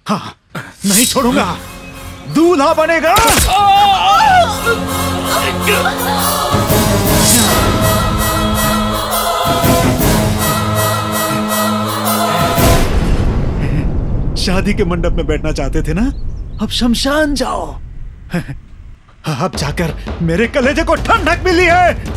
हाँ, नहीं छोड़ूंगा। दूल्हा बनेगा। शादी के मंडप में बैठना चाहते थे ना, अब शमशान जाओ। अब जाकर मेरे कलेजे को ठंडक मिली है।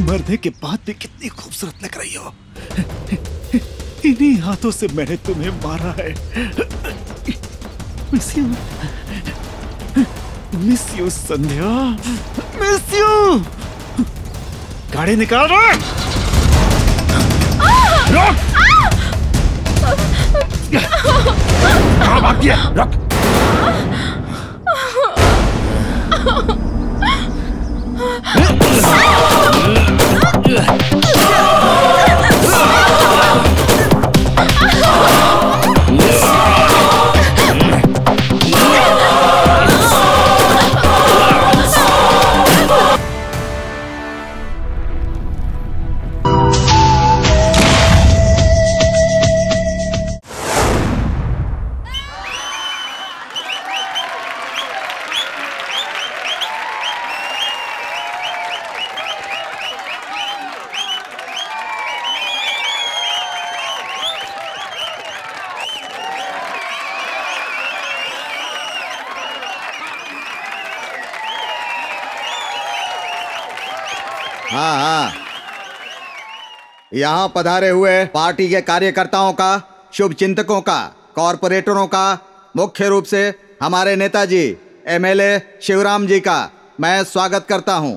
मरने के बाद भी कितनी खूबसूरत लग रही हो। इन्हीं हाथों से मैंने तुम्हें मारा है। Miss you Sandhya, miss you. गाड़ी निकाल रहा। रुक। कहाँ भाग गया? रुक। हाँ, यहाँ पधारे हुए पार्टी के कार्यकर्ताओं का, शुभ चिंतकों का, कॉरपोरेटरों का, मुख्य रूप से हमारे नेताजी एमएलए शिवराम जी का मैं स्वागत करता हूँ।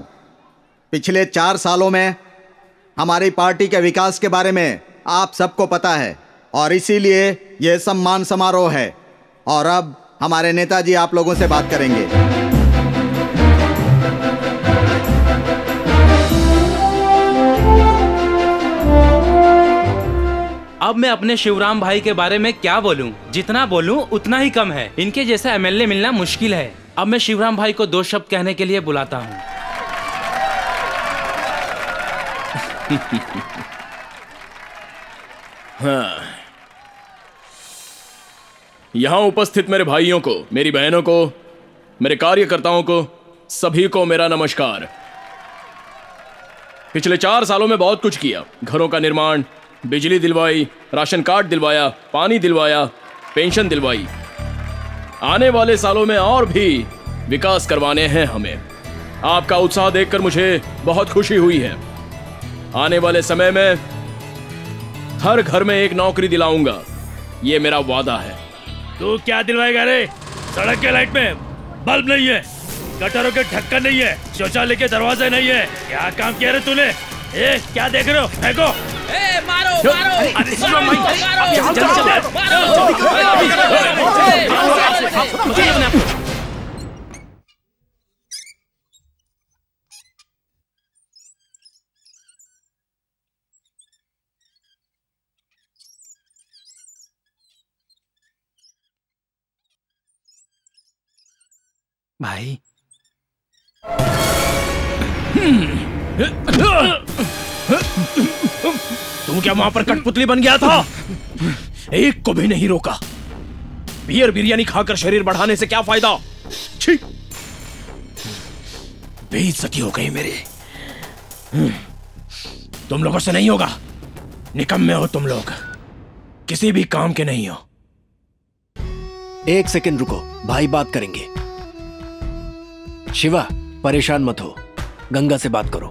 पिछले 4 सालों में हमारी पार्टी के विकास के बारे में आप सबको पता है और इसीलिए ये सम्मान समारोह है। और अब हमारे नेताजी आप लोगों से बात करेंगे। अब मैं अपने शिवराम भाई के बारे में क्या बोलूं? जितना बोलूं उतना ही कम है। इनके जैसा एमएलए मिलना मुश्किल है। अब मैं शिवराम भाई को 2 शब्द कहने के लिए बुलाता हूं। हाँ। यहाँ उपस्थित मेरे भाइयों को, मेरी बहनों को, मेरे कार्यकर्ताओं को, सभी को मेरा नमस्कार। पिछले 4 सालों में बहुत कुछ किया। घरों का निर्माण, बिजली दिलवाई, राशन कार्ड दिलवाया, पानी दिलवाया, पेंशन दिलवाई। आने वाले सालों में और भी विकास करवाने हैं हमें। आपका उत्साह देखकर मुझे बहुत खुशी हुई है। आने वाले समय में हर घर में एक नौकरी दिलाऊंगा, ये मेरा वादा है। तू क्या दिलवाएगा रे? सड़क के लाइट में बल्ब नहीं है, गटरों के ढक्कन नहीं है, शौचालय के दरवाजे नहीं है। क्या काम किया रे तूने? ए, क्या देख रहे हो? फेंको! ए, मारो, भाई। तू क्या वहां पर कठपुतली बन गया था? एक को भी नहीं रोका। बियर बिरयानी खाकर शरीर बढ़ाने से क्या फायदा? छी! बेइज्जती हो गई मेरी। तुम लोगों से नहीं होगा। निकम्मे हो तुम लोग, किसी भी काम के नहीं हो। 1 सेकंड रुको, भाई बात करेंगे। शिवा, परेशान मत हो, गंगा से बात करो।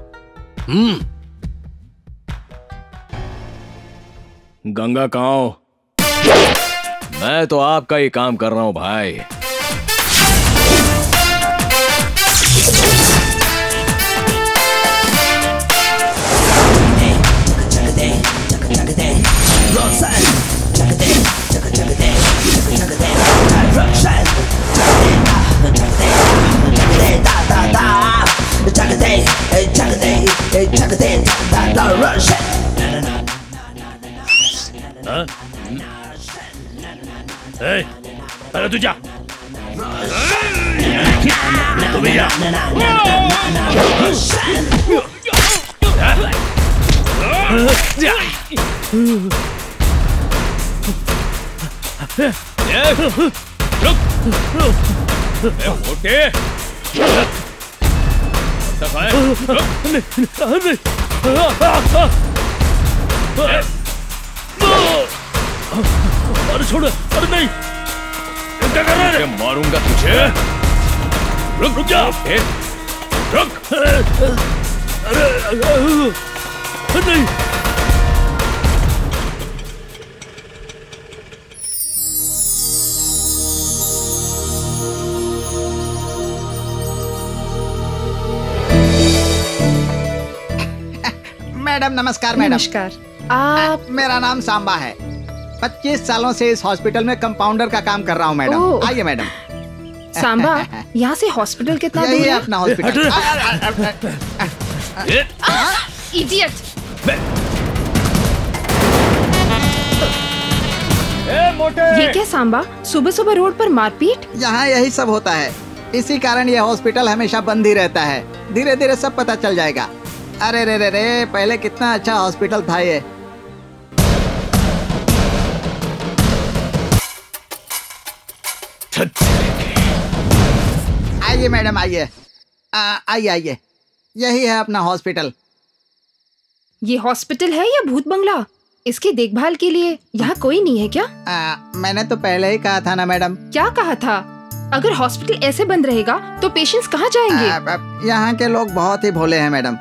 गंगा कहाँ हो? मैं तो आपका ही काम कर रहा हूं भाई। Da da da तू जा। तू भी जा। मोटे अरे छोड़, अरे नहीं, क्या कर रहा है? मारूंगा तुझे। रुक रुक जा, रुक। अरे नहीं। मैडम नमस्कार। मैडम नमस्कार। आप मेरा नाम सांबा है। 25 सालों से इस हॉस्पिटल में कंपाउंडर का काम कर रहा हूँ मैडम। ओह। आइए मैडम। सांबा, यहाँ से हॉस्पिटल कितना दूर यही है? अपना हॉस्पिटल। इडियट। ये क्या सांबा, सुबह सुबह रोड पर मारपीट? यहाँ यही सब होता है, इसी कारण ये हॉस्पिटल हमेशा बंद ही रहता है। धीरे धीरे सब पता चल जाएगा। अरे रे रे रे, पहले कितना अच्छा हॉस्पिटल था ये। आइए मैडम, आइए। आइए आइए, यही है अपना हॉस्पिटल। ये हॉस्पिटल है या भूत बंगला? इसकी देखभाल के लिए यहाँ कोई नहीं है क्या? मैंने तो पहले ही कहा था ना मैडम। क्या कहा था? अगर हॉस्पिटल ऐसे बंद रहेगा तो पेशेंट्स कहाँ जाएंगे? यहाँ के लोग बहुत ही भोले हैं मैडम।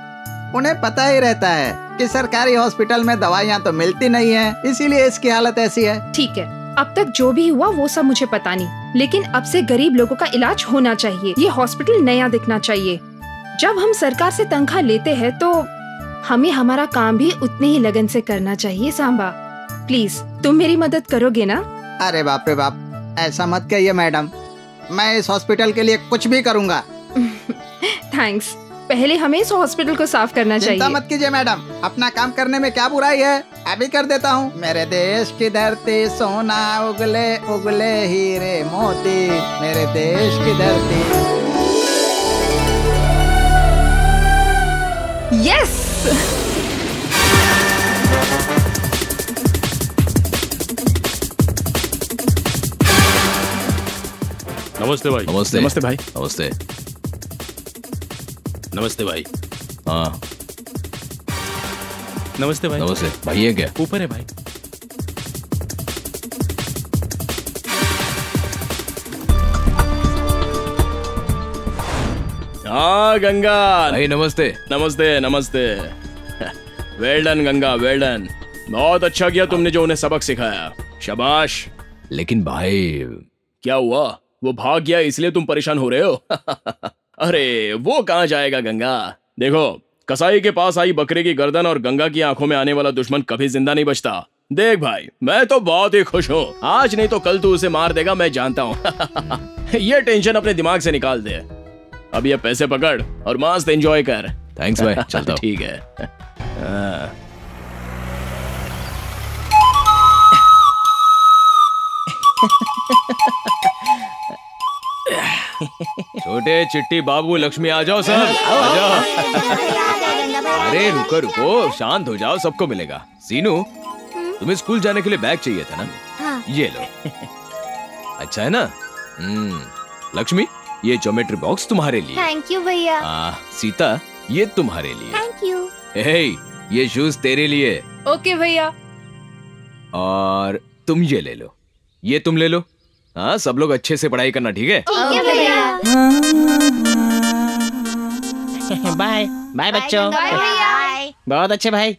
उन्हें पता ही रहता है कि सरकारी हॉस्पिटल में दवाइयाँ तो मिलती नहीं है, इसीलिए इसकी हालत ऐसी है। ठीक है, अब तक जो भी हुआ वो सब मुझे पता नहीं, लेकिन अब से गरीब लोगों का इलाज होना चाहिए। ये हॉस्पिटल नया दिखना चाहिए। जब हम सरकार से तनख्वाह लेते हैं तो हमें हमारा काम भी उतने ही लगन से करना चाहिए। सांबा, प्लीज तुम मेरी मदद करोगे ना? अरे बाप रे बाप, ऐसा मत कहिए मैडम। मैं इस हॉस्पिटल के लिए कुछ भी करूँगा। थैंक्स। पहले हमें इस हॉस्पिटल को साफ करना चाहिए। चिंता मत कीजिए मैडम, अपना काम करने में क्या बुराई है, अभी कर देता हूँ। मेरे देश की धरती सोना उगले उगले हीरे मोती, मेरे देश की धरती। यस। नमस्ते भाई। नमस्ते। नमस्ते भाई। नमस्ते। नमस्ते भाई। हाँ नमस्ते भाई। नमस्ते भाई। ये क्या? ऊपर है भाई। हाँ गंगा भाई नमस्ते। नमस्ते नमस्ते। Well done Ganga, well done. बहुत अच्छा किया तुमने जो उन्हें सबक सिखाया, शाबाश। लेकिन भाई क्या हुआ? वो भाग गया इसलिए तुम परेशान हो रहे हो? अरे वो कहाँ जाएगा गंगा। देखो, कसाई के पास आई बकरे की गर्दन और गंगा की आंखों में आने वाला दुश्मन कभी जिंदा नहीं बचता। देख भाई, मैं तो बहुत ही खुश हूँ। आज नहीं तो कल तू उसे मार देगा, मैं जानता हूँ। ये टेंशन अपने दिमाग से निकाल दे। अब ये पैसे पकड़ और मस्त एंजॉय कर। थैंक्स भाई, चलता हूँ। ठीक है। छोटे चिट्टी बाबू लक्ष्मी आ जाओ सब, आ जाओ। अरे रुको रुको, शांत हो जाओ, सबको मिलेगा। सीनू, तुम्हें स्कूल जाने के लिए बैग चाहिए था ना? हाँ। ये लो। अच्छा है ना? लक्ष्मी, ये ज्योमेट्री बॉक्स तुम्हारे लिए। थैंक यू भैया। सीता, ये तुम्हारे लिए। Thank you. हे, ये शूज तेरे लिए। ओके भैया। और तुम ये ले लो, ये तुम ले लो। हाँ, सब लोग अच्छे से पढ़ाई करना, ठीक है? ठीक है भैया। बाय बाय बच्चों। बाय भैया। बहुत अच्छे भाई।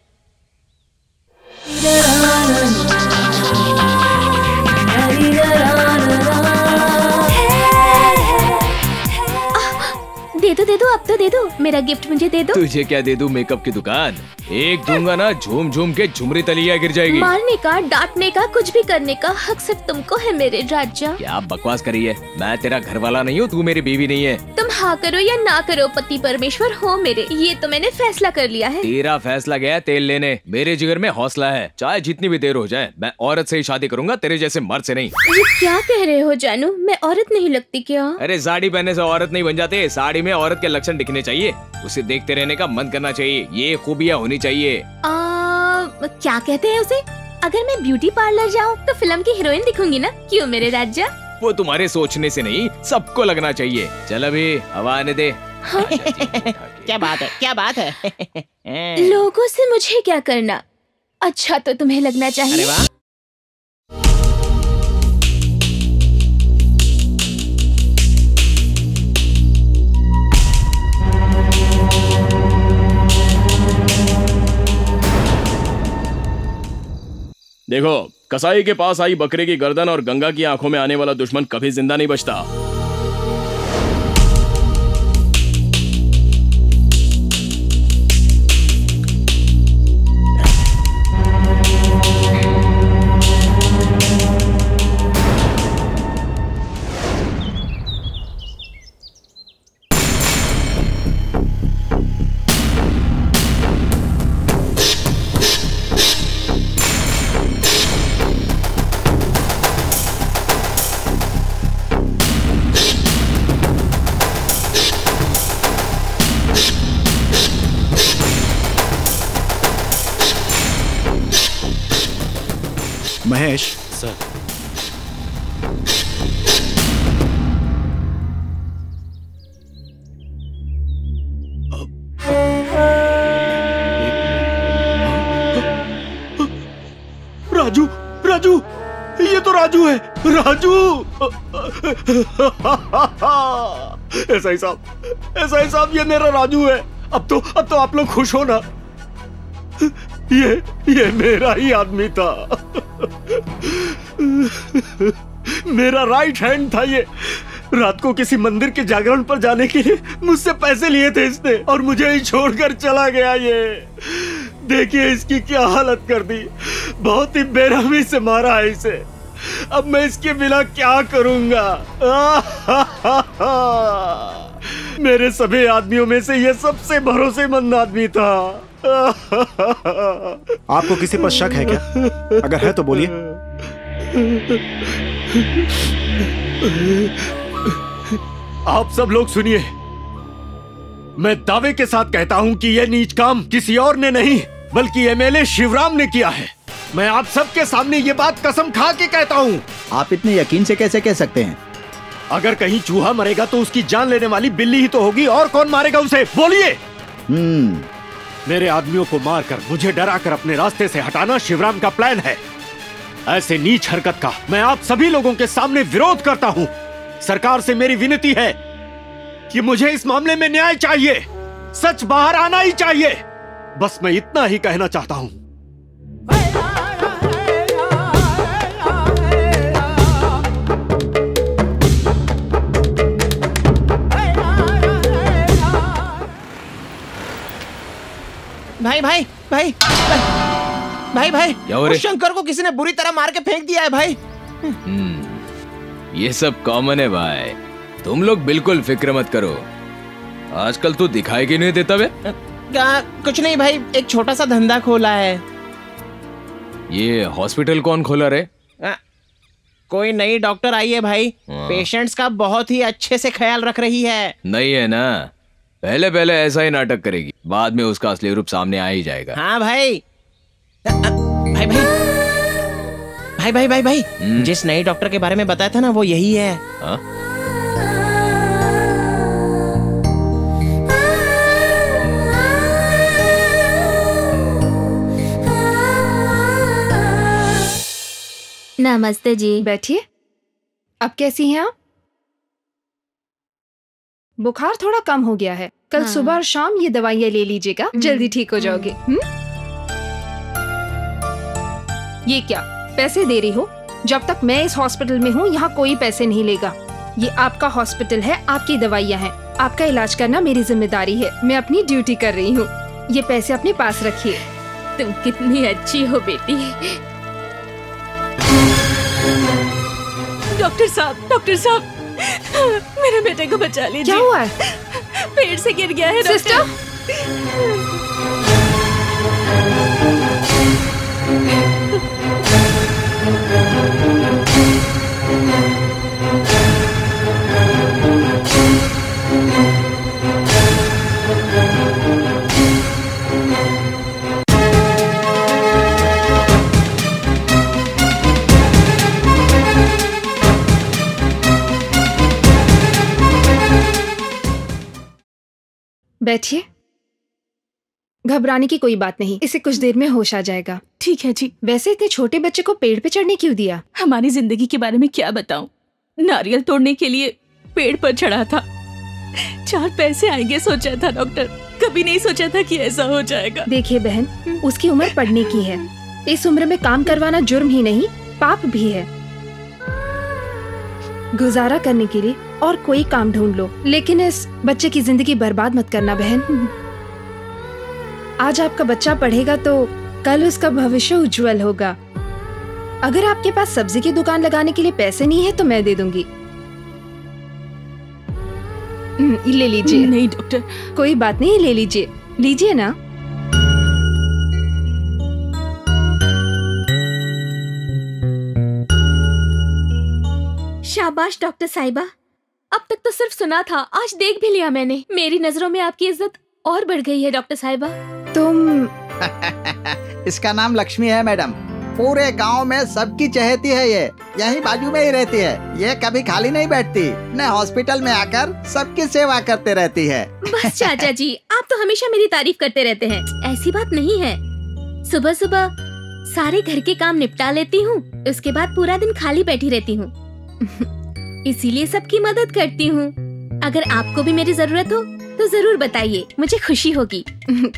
दे दो, अब तो दे दो, मेरा गिफ्ट मुझे दे दो। तुझे क्या दे दूं? मेकअप की दुकान। एक दूंगा ना, झूम झूम के झुमरी तलिया गिर जाएगी। मारने का, डांटने का, कुछ भी करने का हक सिर्फ तुमको है मेरे राजा। क्या बकवास करी है? मैं तेरा घर वाला नहीं हूँ, तू मेरी बीवी नहीं है। तुम हाँ करो या ना करो, पति परमेश्वर हो मेरे, ये तो मैंने फैसला कर लिया है। तेरा फैसला गया तेल लेने, मेरे जिगर में हौसला है। चाहे जितनी भी देर हो जाए, मैं औरत से ही शादी करूंगा, तेरे जैसे मर्द से नहीं। ये क्या कह रहे हो जानू, मैं औरत नहीं लगती क्या? अरे साड़ी पहनने से औरत नहीं बन जाते, साड़ी में औरत के लक्षण दिखने चाहिए, उसे देखते रहने का मन करना चाहिए, ये खूबियाँ होनी चाहिए। क्या कहते हैं उसे? अगर मैं ब्यूटी पार्लर जाऊँ तो फिल्म की हीरोइन दिखूंगी ना, क्यों मेरे राजा? वो तुम्हारे सोचने से नहीं, सबको लगना चाहिए। चल अभी हवा आने दे। हाँ? क्या बात है, क्या बात है। लोगों से मुझे क्या करना, अच्छा तो तुम्हें लगना चाहिए। अरे वाह। देखो, कसाई के पास आई बकरे की गर्दन और गंगा की आंखों में आने वाला दुश्मन कभी जिंदा नहीं बचता। महेश सर, राजू, राजू, ये तो राजू है। राजू एसआई साहब, ये मेरा राजू है। अब तो आप लोग खुश हो ना। ये मेरा ही आदमी था। मेरा राइट हैंड था ये। रात को किसी मंदिर के जागरण पर जाने के लिए मुझसे पैसे लिए थे इसने और मुझे ही छोड़कर चला गया। ये देखिए इसकी क्या हालत कर दी। बहुत ही बेरहमी से मारा है इसे। अब मैं इसके बिना क्या करूंगा? मेरे सभी आदमियों में से ये सबसे भरोसेमंद आदमी था। आपको किसी पर शक है क्या? अगर है तो बोलिए। आप सब लोग सुनिए, मैं दावे के साथ कहता हूं कि यह नीच काम किसी और ने नहीं बल्कि एमएलए शिवराम ने किया है। मैं आप सबके सामने ये बात कसम खा के कहता हूं। आप इतने यकीन से कैसे कह सकते हैं? अगर कहीं चूहा मरेगा तो उसकी जान लेने वाली बिल्ली ही तो होगी, और कौन मारेगा उसे? बोलिए। मेरे आदमियों को मारकर मुझे डराकर अपने रास्ते से हटाना शिवराम का प्लान है। ऐसे नीच हरकत का मैं आप सभी लोगों के सामने विरोध करता हूं। सरकार से मेरी विनती है कि मुझे इस मामले में न्याय चाहिए, सच बाहर आना ही चाहिए। बस मैं इतना ही कहना चाहता हूं। भाई भाई भाई भाई भाई, उस शंकर को किसी ने बुरी तरह मार के फेंक दिया है भाई। ये सब कॉमन है भाई, तुम लोग बिल्कुल फिक्र मत करो। आजकल तू दिखाई क्यों नहीं देता बे? कुछ नहीं भाई, एक छोटा सा धंधा खोला है। ये हॉस्पिटल कौन खोला रे? कोई नई डॉक्टर आई है भाई, पेशेंट्स का बहुत ही अच्छे से ख्याल रख रही है। नहीं है ना, पहले पहले ऐसा ही नाटक करेगी, बाद में उसका असली रूप सामने आ ही जाएगा। हाँ भाई। भाई भाई भाई भाई भाई भाई, जिस नई डॉक्टर के बारे में बताया था ना, वो यही है। हाँ? नमस्ते जी। बैठिए। अब कैसी हैं आप? बुखार थोड़ा कम हो गया है। कल सुबह और शाम ये दवाइयाँ ले लीजिएगा, जल्दी ठीक हो जाओगे। ये क्या पैसे दे रही हो? जब तक मैं इस हॉस्पिटल में हूँ यहाँ कोई पैसे नहीं लेगा। ये आपका हॉस्पिटल है, आपकी दवाइयाँ हैं, आपका इलाज करना मेरी जिम्मेदारी है। मैं अपनी ड्यूटी कर रही हूँ। ये पैसे अपने पास रखिए। तुम कितनी अच्छी हो बेटी। डॉक्टर साहब मेरे बेटे को बचा लीजिए। क्या हुआ है? पेड़ से गिर गया है सिस्टर। बैठिए। घबराने की कोई बात नहीं, इसे कुछ देर में होश आ जाएगा। ठीक है जी। वैसे इतने छोटे बच्चे को पेड़ पे चढ़ने क्यों दिया? हमारी जिंदगी के बारे में क्या बताऊं। नारियल तोड़ने के लिए पेड़ पर चढ़ा था। 4 पैसे आएंगे सोचा था डॉक्टर, कभी नहीं सोचा था कि ऐसा हो जाएगा। देखिए बहन, उसकी उम्र पढ़ने की है। इस उम्र में काम करवाना जुर्म ही नहीं, पाप भी है। गुजारा करने के लिए और कोई काम ढूंढ लो, लेकिन इस बच्चे की जिंदगी बर्बाद मत करना बहन। आज आपका बच्चा पढ़ेगा तो कल उसका भविष्य उज्जवल होगा। अगर आपके पास सब्जी की दुकान लगाने के लिए पैसे नहीं है तो मैं दे दूंगी। ले लीजिए। नहीं डॉक्टर। कोई बात नहीं, ले लीजिए। लीजिए ना। शाबाश डॉक्टर साहिबा, अब तक तो सिर्फ सुना था, आज देख भी लिया मैंने। मेरी नजरों में आपकी इज्जत और बढ़ गई है डॉक्टर साहिबा। तुम इसका नाम लक्ष्मी है मैडम। पूरे गांव में सबकी चहेती है ये। यहीं बाजू में ही रहती है। ये कभी खाली नहीं बैठती, न हॉस्पिटल में आकर सबकी सेवा करते रहती है। बस चाचा जी, आप तो हमेशा मेरी तारीफ करते रहते हैं। ऐसी बात नहीं है। सुबह सुबह सारे घर के काम निपटा लेती हूँ, उसके बाद पूरा दिन खाली बैठी रहती हूँ। इसीलिए सबकी मदद करती हूँ। अगर आपको भी मेरी जरूरत हो तो जरूर बताइए, मुझे खुशी होगी।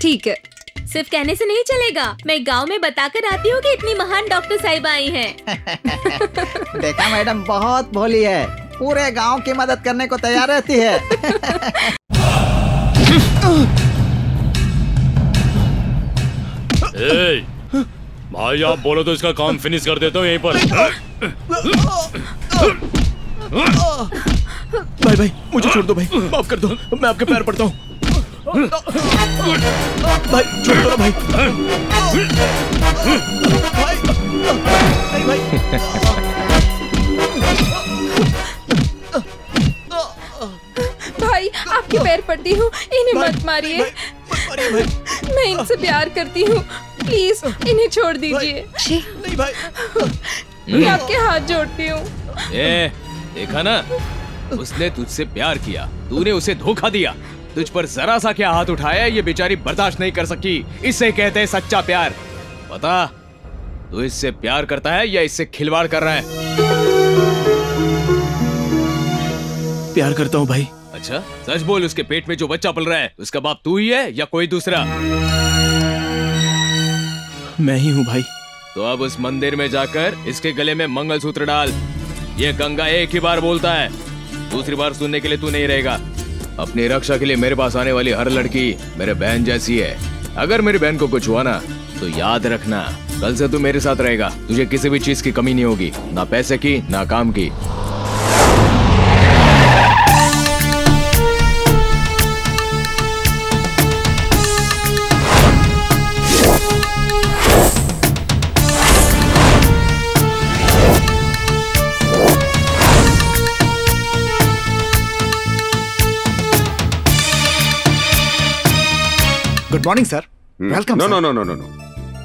ठीक है। सिर्फ कहने से नहीं चलेगा, मैं गांव में बताकर आती हूँ कि इतनी महान डॉक्टर साहिबा आई हैं। देखा मैडम, बहुत भोली है। पूरे गांव की मदद करने को तैयार रहती है। भाई आप बोलो तो इसका काम फिनिश कर देता हूँ यहीं पर। भाई भाई मुझे छोड़ दो भाई, माफ कर दो, मैं आपके पैर पड़ता हूँ। भाई छोड़ दो ना भाई। भाई आपके पैर पड़ती हूँ, इन्हें मत मारिए। मैं इनसे प्यार करती हूँ, प्लीज इन्हें छोड़ दीजिए। नहीं भाई, मैं आपके हाथ जोड़ती हूँ। देखा ना, उसने तुझसे प्यार किया, तूने उसे धोखा दिया। तुझ पर जरा सा क्या हाथ उठाया, ये बेचारी बर्दाश्त नहीं कर सकी। इसे कहते हैं सच्चा प्यार। बता, तू इससे प्यार करता है या इससे खिलवाड़ कर रहा है? प्यार करता हूँ भाई। अच्छा, सच बोल, उसके पेट में जो बच्चा पल रहा है उसका बाप तू ही है या कोई दूसरा? मैं ही हूँ भाई। तो अब उस मंदिर में जाकर इसके गले में मंगलसूत्र डाल। ये गंगा एक ही बार बोलता है, दूसरी बार सुनने के लिए तू नहीं रहेगा। अपनी रक्षा के लिए मेरे पास आने वाली हर लड़की मेरे बहन जैसी है। अगर मेरी बहन को कुछ हुआ ना तो याद रखना, कल से तू मेरे साथ रहेगा। तुझे किसी भी चीज की कमी नहीं होगी, ना पैसे की ना काम की। Good morning sir. Welcome. No no no no no no,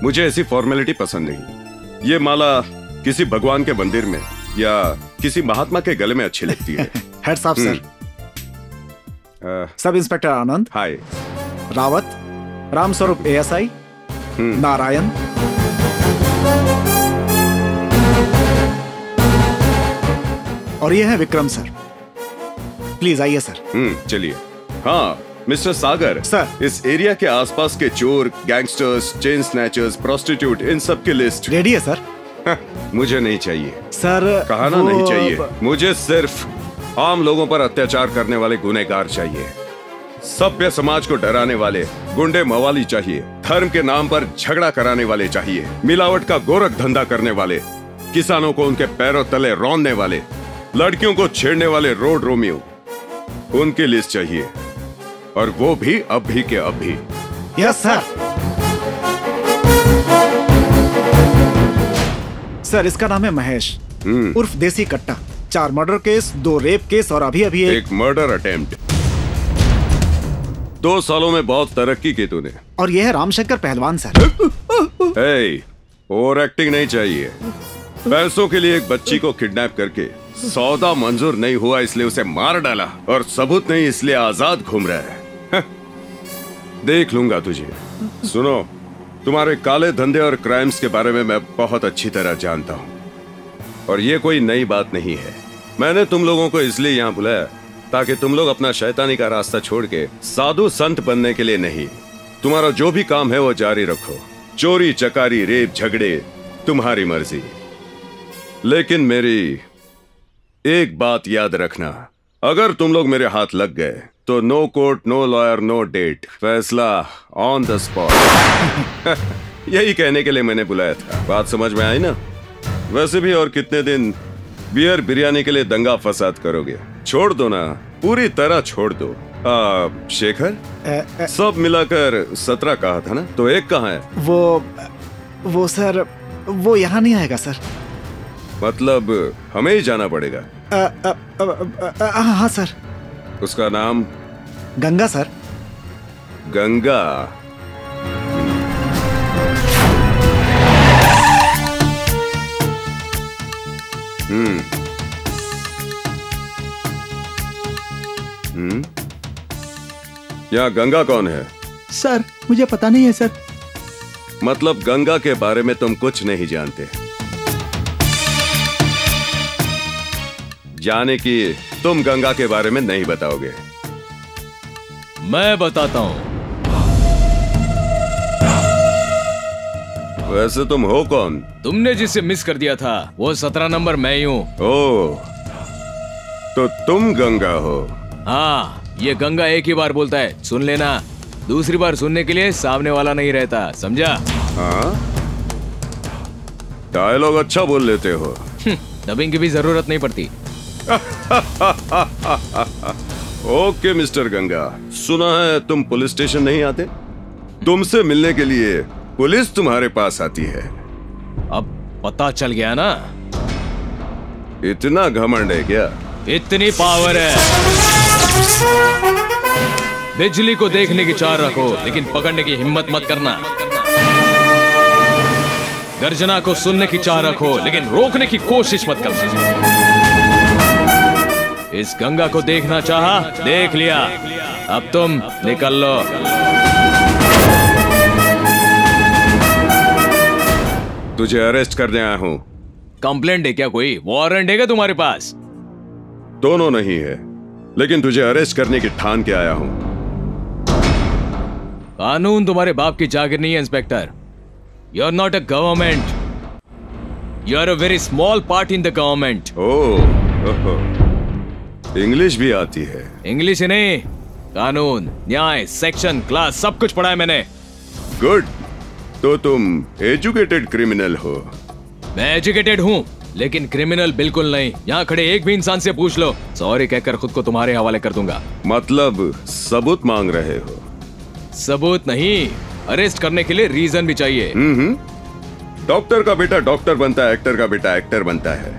मुझे ऐसी फॉर्मेलिटी पसंद नहीं। ये माला किसी भगवान के मंदिर में या किसी महात्मा के गले में अच्छी लगती है। हेड साहब सर। सब इंस्पेक्टर आनंद। हाय। रावत, राम स्वरूप ASI, नारायण। और ये है विक्रम सर। प्लीज आइए सर। चलिए। हाँ मिस्टर सागर सर, इस एरिया के आसपास के चोर, गैंगस्टर्स, चेन स्नैचर्स, प्रोस्टिट्यूट, इन सब की लिस्ट रेडी है सर। मुझे नहीं चाहिए सर। कहा ना नहीं चाहिए। मुझे सिर्फ आम लोगों पर अत्याचार करने वाले गुनहगार चाहिए। सभ्य समाज को डराने वाले गुंडे मवाली चाहिए। धर्म के नाम पर झगड़ा कराने वाले चाहिए। मिलावट का गोरख धंधा करने वाले, किसानों को उनके पैरों तले रौंदने वाले, लड़कियों को छेड़ने वाले रोड रोमियो, उनकी लिस्ट चाहिए, और वो भी अभी के अभी। Yes sir. सर इसका नाम है महेश उर्फ देसी कट्टा। 4 मर्डर केस, 2 रेप केस और अभी अभी एक मर्डर अटेम्प्ट। 2 सालों में बहुत तरक्की की तूने। और यह है रामशंकर पहलवान सर। ओवर एक्टिंग नहीं चाहिए। पैसों के लिए एक बच्ची को किडनैप करके सौदा मंजूर नहीं हुआ इसलिए उसे मार डाला, और सबूत नहीं इसलिए आजाद घूम रहा है। देख लूंगा तुझे। सुनो, तुम्हारे काले धंधे और क्राइम्स के बारे में मैं बहुत अच्छी तरह जानता हूँ, और ये कोई नई बात नहीं है। मैंने तुम लोगों को इसलिए यहाँ बुलाया ताकि तुम लोग अपना शैतानी का रास्ता छोड़ के साधु संत बनने के लिए नहीं, तुम्हारा जो भी काम है वो जारी रखो। चोरी चकारी रेप झगड़े तुम्हारी मर्जी, लेकिन मेरी एक बात याद रखना, अगर तुम लोग मेरे हाथ लग गए तो no court, no lawyer, no date, फैसला ऑन द स्पॉट। यही कहने के लिए मैंने बुलाया था। बात समझ में आई ना? वैसे भी और कितने दिन बियर बिरयानी के लिए दंगा फसाद करोगे? छोड़ दो ना, पूरी तरह छोड़ दो। शेखर, सब मिलाकर 17 कहा था ना, तो एक कहाँ है? वो सर, वो यहाँ नहीं आएगा सर। मतलब हमें ही जाना पड़ेगा? हाँ सर। उसका नाम? गंगा सर। गंगा? यहाँ गंगा कौन है? सर मुझे पता नहीं है सर। मतलब गंगा के बारे में तुम कुछ नहीं जानते? जाने की तुम गंगा के बारे में नहीं बताओगे? मैं बताता हूं। वैसे तुम हो कौन? तुमने जिसे मिस कर दिया था वो 17 नंबर मैं ही हूँ। ओह, तो तुम गंगा हो? हाँ, ये गंगा एक ही बार बोलता है, सुन लेना। दूसरी बार सुनने के लिए सामने वाला नहीं रहता, समझा? हाँ, डायलॉग अच्छा बोल लेते हो। डबिंग की भी जरूरत नहीं पड़ती। ओके मिस्टर गंगा, सुना है तुम पुलिस स्टेशन नहीं आते? तुमसे मिलने के लिए पुलिस तुम्हारे पास आती है। अब पता चल गया ना? इतना घमंड है क्या? इतनी पावर है। बिजली को देखने की चाह रखो, लेकिन पकड़ने की हिम्मत मत करना। गर्जना को सुनने की चाह रखो, लेकिन रोकने की कोशिश मत करना। इस गंगा को देखना चाहा, देख लिया, अब तुम निकल लो। तुझे अरेस्ट करने आया हूं। कंप्लेंट है क्या? कोई वारंट है क्या तुम्हारे पास? दोनों नहीं है, लेकिन तुझे अरेस्ट करने की ठान के आया हूं। कानून तुम्हारे बाप की जागीर नहीं है inspector. You are not a government, you are a very small part in the government. Oh, English भी आती है? इंग्लिश ही नहीं, कानून, न्याय, सेक्शन, क्लास सब कुछ पढ़ा है मैंने। गुड, तो तुम एजुकेटेड क्रिमिनल हो? मैं एजुकेटेड हूँ, लेकिन क्रिमिनल बिल्कुल नहीं। यहाँ खड़े एक भी इंसान से पूछ लो, सॉरी कहकर खुद को तुम्हारे हवाले कर दूंगा। मतलब सबूत मांग रहे हो? सबूत नहीं, अरेस्ट करने के लिए रीजन भी चाहिए। डॉक्टर का बेटा डॉक्टर बनता है, एक्टर का बेटा एक्टर बनता है,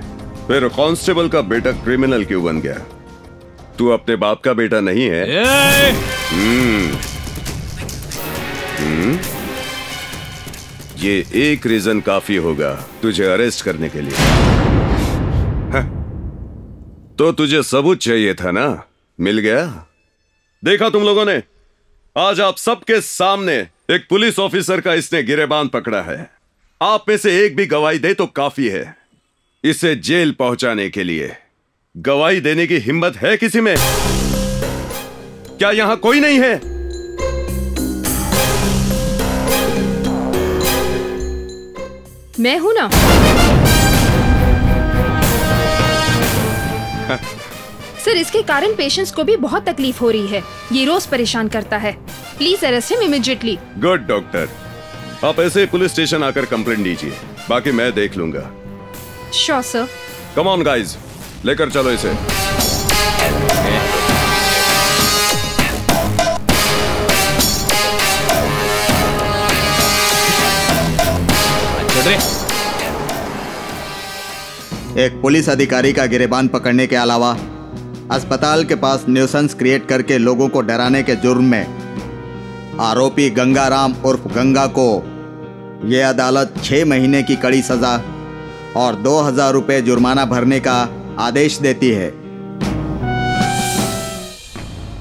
फिर कांस्टेबल का बेटा क्रिमिनल क्यों बन गया? तू अपने बाप का बेटा नहीं है? ये एक रीजन काफी होगा तुझे अरेस्ट करने के लिए। तो तुझे सबूत चाहिए था ना, मिल गया। देखा तुम लोगों ने, आज आप सबके सामने एक पुलिस ऑफिसर का इसने गिरेबान पकड़ा है। आप में से एक भी गवाही दे तो काफी है इसे जेल पहुंचाने के लिए। गवाही देने की हिम्मत है किसी में? क्या यहां कोई नहीं है? मैं हूं ना। सर, इसके कारण पेशेंट्स को भी बहुत तकलीफ हो रही है। ये रोज परेशान करता है। Please arrest him immediately. Good doctor, आप ऐसे पुलिस स्टेशन आकर कंप्लेंट दीजिए, बाकी मैं देख लूंगा। Sure sir. Come on guys, लेकर चलो इसे। एक पुलिस अधिकारी का गिरेबान पकड़ने के अलावा अस्पताल के पास न्यूसेंस क्रिएट करके लोगों को डराने के जुर्म में आरोपी गंगाराम उर्फ गंगा को यह अदालत 6 महीने की कड़ी सजा और 2000 रुपये जुर्माना भरने का आदेश देती है।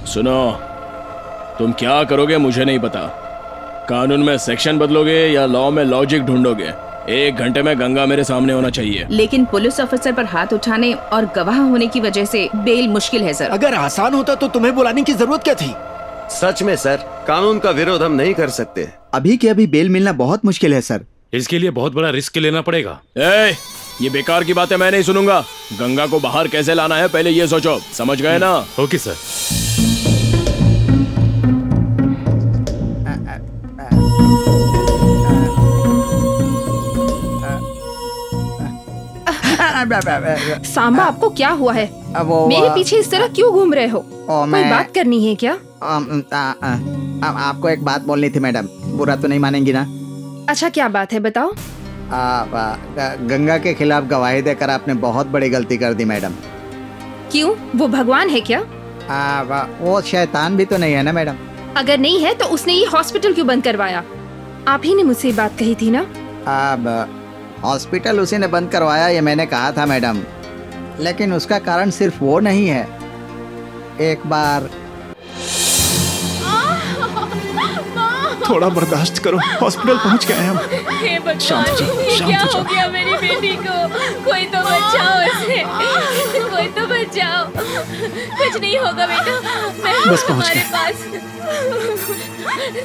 सुनो, तुम क्या करोगे मुझे नहीं पता। कानून में सेक्शन बदलोगे या लॉ में लॉजिक ढूंढोगे? 1 घंटे में गंगा मेरे सामने होना चाहिए। लेकिन पुलिस ऑफिसर पर हाथ उठाने और गवाह होने की वजह से बेल मुश्किल है सर। अगर आसान होता तो तुम्हें बुलाने की जरूरत क्या थी? सच में सर, कानून का विरोध हम नहीं कर सकते। अभी के अभी बेल मिलना बहुत मुश्किल है सर। इसके लिए बहुत बड़ा रिस्क लेना पड़ेगा। ये बेकार की बातें मैं नहीं सुनूंगा। गंगा को बाहर कैसे लाना है पहले ये सोचो, समझ गए ना? Okay sir. सांबा, आपको क्या हुआ है? मेरे पीछे इस तरह क्यों घूम रहे हो? कोई बात करनी है क्या? आपको एक बात बोलनी थी मैडम, बुरा तो नहीं मानेंगी ना? अच्छा, क्या बात है बताओ। गंगा के खिलाफ गवाही देकर आपने बहुत बड़ी गलती कर दी मैडम। क्यों? वो भगवान है क्या? वो शैतान भी तो नहीं है ना मैडम? अगर नहीं है तो उसने ये हॉस्पिटल क्यों बंद करवाया? आप ही ने मुझसे ये बात कही थी ना? हॉस्पिटल उसी ने बंद करवाया, ये मैंने कहा था मैडम, लेकिन उसका कारण सिर्फ वो नहीं है। एक बार थोड़ा बर्दाश्त करो, हॉस्पिटल पहुंच गए हम। हे भगवान, ये क्या हो गया मेरी बेटी को? कोई तो बचाओ उसे, कोई तो बचाओ। कुछ नहीं होगा बेटा, मैं बस पहुंच गए। पास।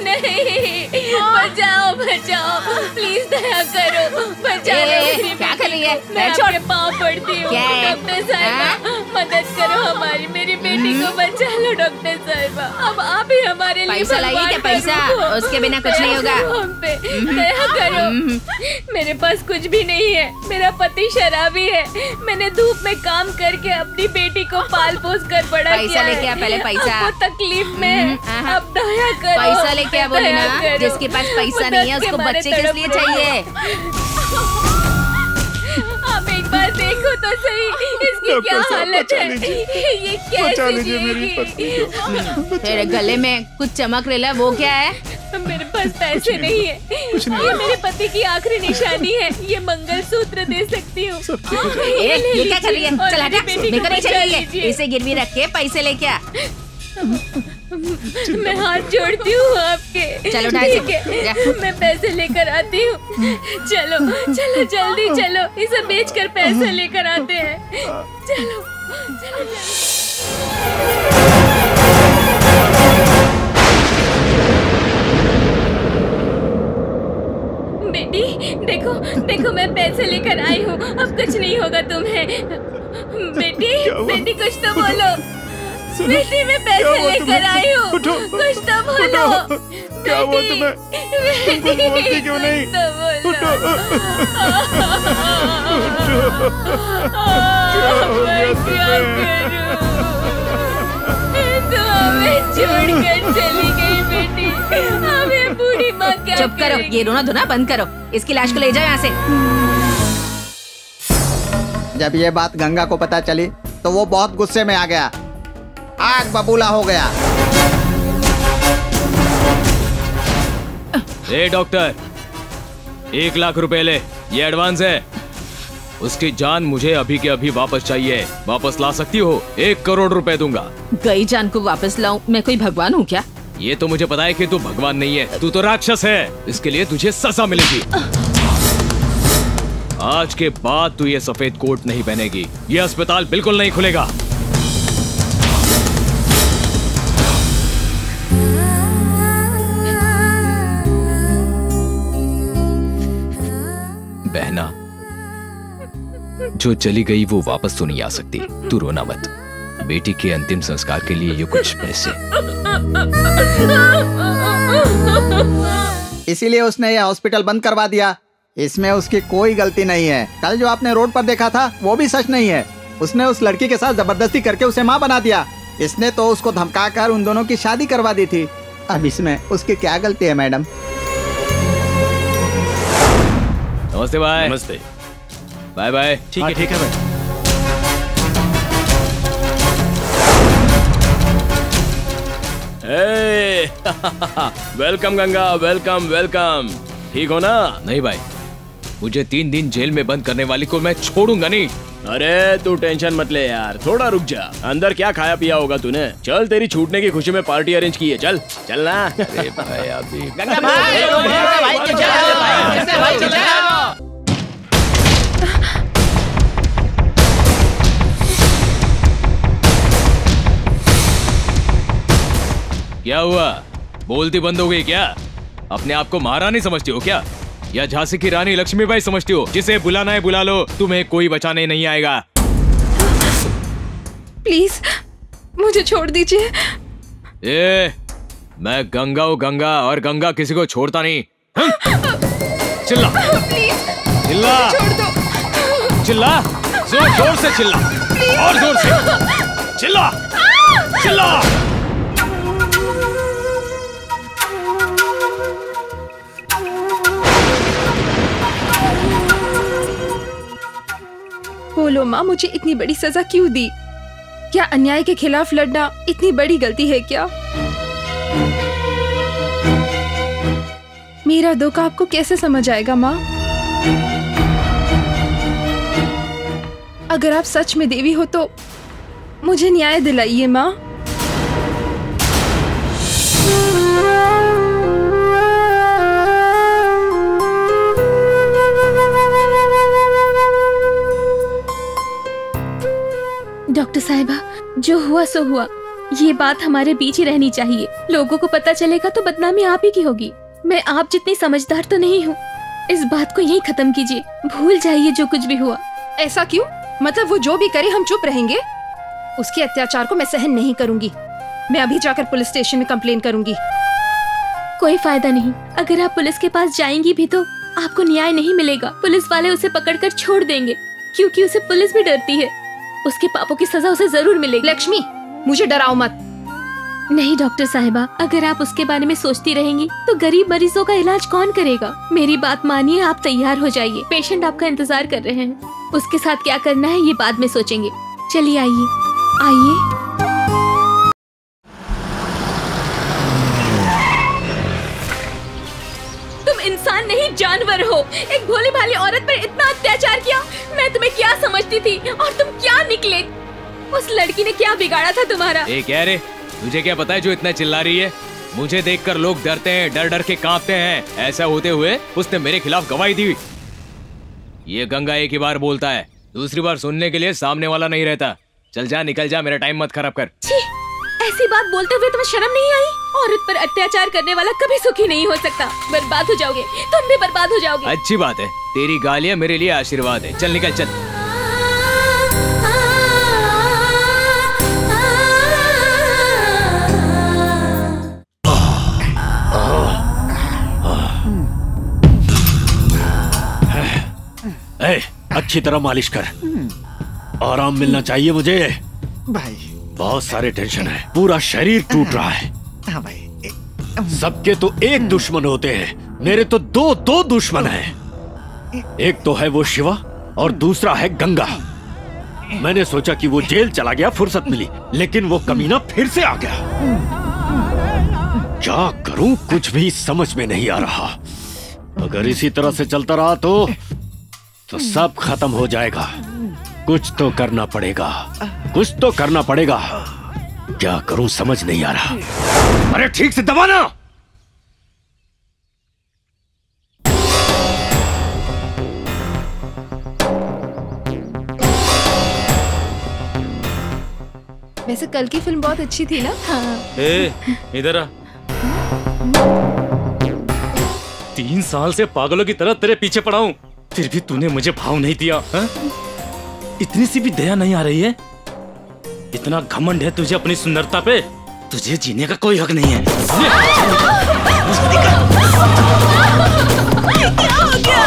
नहीं, बचाओ बचाओ, प्लीज दया करो, बचाओ। क्या कर रही है? मैं आपके पाँव पड़ती हूँ डॉक्टर साहिबा, मदद करो हमारी, मेरी बेटी को बचा लो डॉक्टर साहिबा। अब आप ही हमारे लिए पैसा लाइए क्या? पैसा, उसके बिना कुछ नहीं होगा। हम पे दया करो। मेरे पास कुछ भी नहीं है, मेरा पति शराबी है। मैंने धूप में काम करके अपनी बेटी को पाल पोस कर बड़ा किया। पैसा लेके आ पहले, पैसा। वो तकलीफ में, अब दया करो। पैसा लेके आ, बोली ना, जिसके पास पैसा नहीं है उसको बच्चे किस लिए चाहिए? आप एक बार देखो तो सही, इसकी क्या हालत है? ये कैसे जिएगी? तेरे गले में कुछ चमक रहा है, वो क्या है? मेरे पास पैसे नहीं है, ये मेरे पति की आखिरी निशानी है। ये मंगलसूत्र दे सकती हूँ। ये क्या कर रही है? चल हटा, निकल नहीं चाहिए। इसे गिरवी रख के पैसे लेके आ। मैं हाथ जोड़ती हूँ आपके। चलो ठीक है, मैं पैसे लेकर आती हूँ। चलो चलो जल्दी चलो, इसे बेचकर पैसे लेकर आते हैं। चलो चलो बेटी, देखो देखो, मैं पैसे लेकर आई हूँ। अब कुछ नहीं होगा तुम्हें। बेटी बेटी, कुछ तो बोलो। बेटी, मैं पैसे लेकर आई हूँ, कुछ तो बोलो। क्या हुआ तुम्हें? तुम कुछ बोलती क्यों नहीं? उठो। क्या करूं? तो हमें छोड़कर चली गई बेटी, हमें बूढ़ी माँ क्या? चुप करो, ये रोना धोना बंद करो। इसकी लाश को ले जाओ यहाँ से। जब ये बात गंगा को पता चली तो वो बहुत गुस्से में आ गया, आग बबूला हो गया। ए डॉक्टर, 1 लाख रुपए ले, ये एडवांस है। उसकी जान मुझे अभी के अभी वापस चाहिए। वापस ला सकती हो? 1 करोड़ रुपए दूंगा। गई जान को वापस लाऊं? मैं कोई भगवान हूँ क्या? ये तो मुझे पता है कि तू भगवान नहीं है, तू तो राक्षस है। इसके लिए तुझे सजा मिलेगी। आज के बाद तू ये सफेद कोट नहीं पहनेगी। ये अस्पताल बिल्कुल नहीं खुलेगा। बहना, जो चली गई वो वापस तो नहीं आ सकती। तू रोना मत। बेटी के अंतिम संस्कार के लिए ये कुछ पैसे। इसीलिए उसने यह हॉस्पिटल बंद करवा दिया। इसमें उसकी कोई गलती नहीं है। कल जो आपने रोड पर देखा था वो भी सच नहीं है। उसने उस लड़की के साथ जबरदस्ती करके उसे माँ बना दिया। इसने तो उसको धमकाकर उन दोनों की शादी करवा दी थी। अब इसमें उसकी क्या गलती है मैडम? नमस्ते भाई। नमस्ते। Bye bye. ठीक है भाई। Welcome Ganga, welcome welcome. ठीक हो ना? नहीं भाई, मुझे 3 दिन जेल में बंद करने वाली को मैं छोड़ूंगा नहीं। अरे तू टेंशन मत ले यार, थोड़ा रुक जा। अंदर क्या खाया पिया होगा तूने? चल, तेरी छूटने की खुशी में पार्टी अरेंज की है। चल चल ना। अरे भाई अभी गंगा भाई, क्या हुआ? बोलती बंद हो गई क्या? अपने आप को महारानी समझती हो क्या, या झांसी की रानी लक्ष्मीबाई समझती हो? जिसे बुलाना है बुला लो, तुम्हें कोई बचाने नहीं आएगा। प्लीज मुझे छोड़ दीजिए। मैं गंगा हूँ गंगा, और गंगा किसी को छोड़ता नहीं। चिल्ला प्लीज, चिल्ला छोड़ दो। चिल्ला, जोर जोर से चिल्ला, और जोर से चिल्ला चिल्ला। बोलो माँ, मुझे इतनी बड़ी सजा क्यों दी? क्या अन्याय के खिलाफ लड़ना इतनी बड़ी गलती है क्या? मेरा दुख आपको कैसे समझ आएगा माँ? अगर आप सच में देवी हो तो मुझे न्याय दिलाइए माँ। डॉक्टर साहिबा, जो हुआ सो हुआ। ये बात हमारे बीच ही रहनी चाहिए। लोगों को पता चलेगा तो बदनामी आप ही की होगी। मैं आप जितनी समझदार तो नहीं हूँ। इस बात को यहीं खत्म कीजिए, भूल जाइए जो कुछ भी हुआ। ऐसा क्यों? मतलब वो जो भी करे हम चुप रहेंगे? उसके अत्याचार को मैं सहन नहीं करूंगी। मैं अभी जाकर पुलिस स्टेशन में कंप्लेन करूंगी। कोई फायदा नहीं। अगर आप पुलिस के पास जाएंगी भी तो आपको न्याय नहीं मिलेगा। पुलिस वाले उसे पकड़कर छोड़ देंगे, क्योंकि उसे पुलिस भी डरती है। उसके पापों की सजा उसे जरूर मिलेगी। लक्ष्मी, मुझे डराओ मत। नहीं डॉक्टर साहिबा, अगर आप उसके बारे में सोचती रहेंगी तो गरीब मरीजों का इलाज कौन करेगा? मेरी बात मानिए, आप तैयार हो जाइए। पेशेंट आपका इंतजार कर रहे हैं। उसके साथ क्या करना है ये बाद में सोचेंगे। चलिए आइए आइए। तुम इंसान नहीं जानवर हो। एक भोली भाली औरत पर इतना अत्याचार किया। मैं तुम्हें क्या समझती थी और तुम क्या निकले? उस लड़की ने क्या बिगाड़ा था तुम्हारा? क्या रे, तुझे क्या पता है जो इतना चिल्ला रही है? मुझे देखकर लोग डरते हैं, डर डर के कांपते हैं। ऐसा होते हुए उसने मेरे खिलाफ गवाही दी। ये गंगा एक ही बार बोलता है, दूसरी बार सुनने के लिए सामने वाला नहीं रहता। चल जा, निकल जा, मेरा टाइम मत खराब कर। छी, ऐसी बात बोलते हुए तुम्हें शर्म नहीं आई? औरत पर अत्याचार करने वाला कभी सुखी नहीं हो सकता। बर्बाद हो जाओगे, तुम भी बर्बाद हो जाओगे। अच्छी बात है, तेरी गालियाँ मेरे लिए आशीर्वाद है। चल निकल, चल। अच्छी तरह मालिश कर। आराम मिलना चाहिए मुझे भाई। बहुत सारे टेंशन है, पूरा शरीर टूट रहा है। हाँ भाई। सबके तो एक दुश्मन होते हैं, मेरे तो दो दुश्मन हैं। एक तो है वो शिवा और दूसरा है गंगा। मैंने सोचा कि वो जेल चला गया, फुर्सत मिली, लेकिन वो कमीना फिर से आ गया। क्या करूं, कुछ भी समझ में नहीं आ रहा। अगर इसी तरह से चलता रहा तो सब खत्म हो जाएगा। कुछ तो करना पड़ेगा, कुछ तो करना पड़ेगा। क्या करूं समझ नहीं आ रहा। अरे ठीक से दबाना। वैसे कल की फिल्म बहुत अच्छी थी ना? हाँ। इधर आ। 3 साल से पागलों की तरह तेरे पीछे पड़ा हूं, फिर भी तूने मुझे भाव नहीं दिया। हा? इतनी सी भी दया नहीं आ रही है? इतना घमंड है तुझे अपनी सुंदरता पे? तुझे जीने का कोई हक नहीं है। क्या हो गया?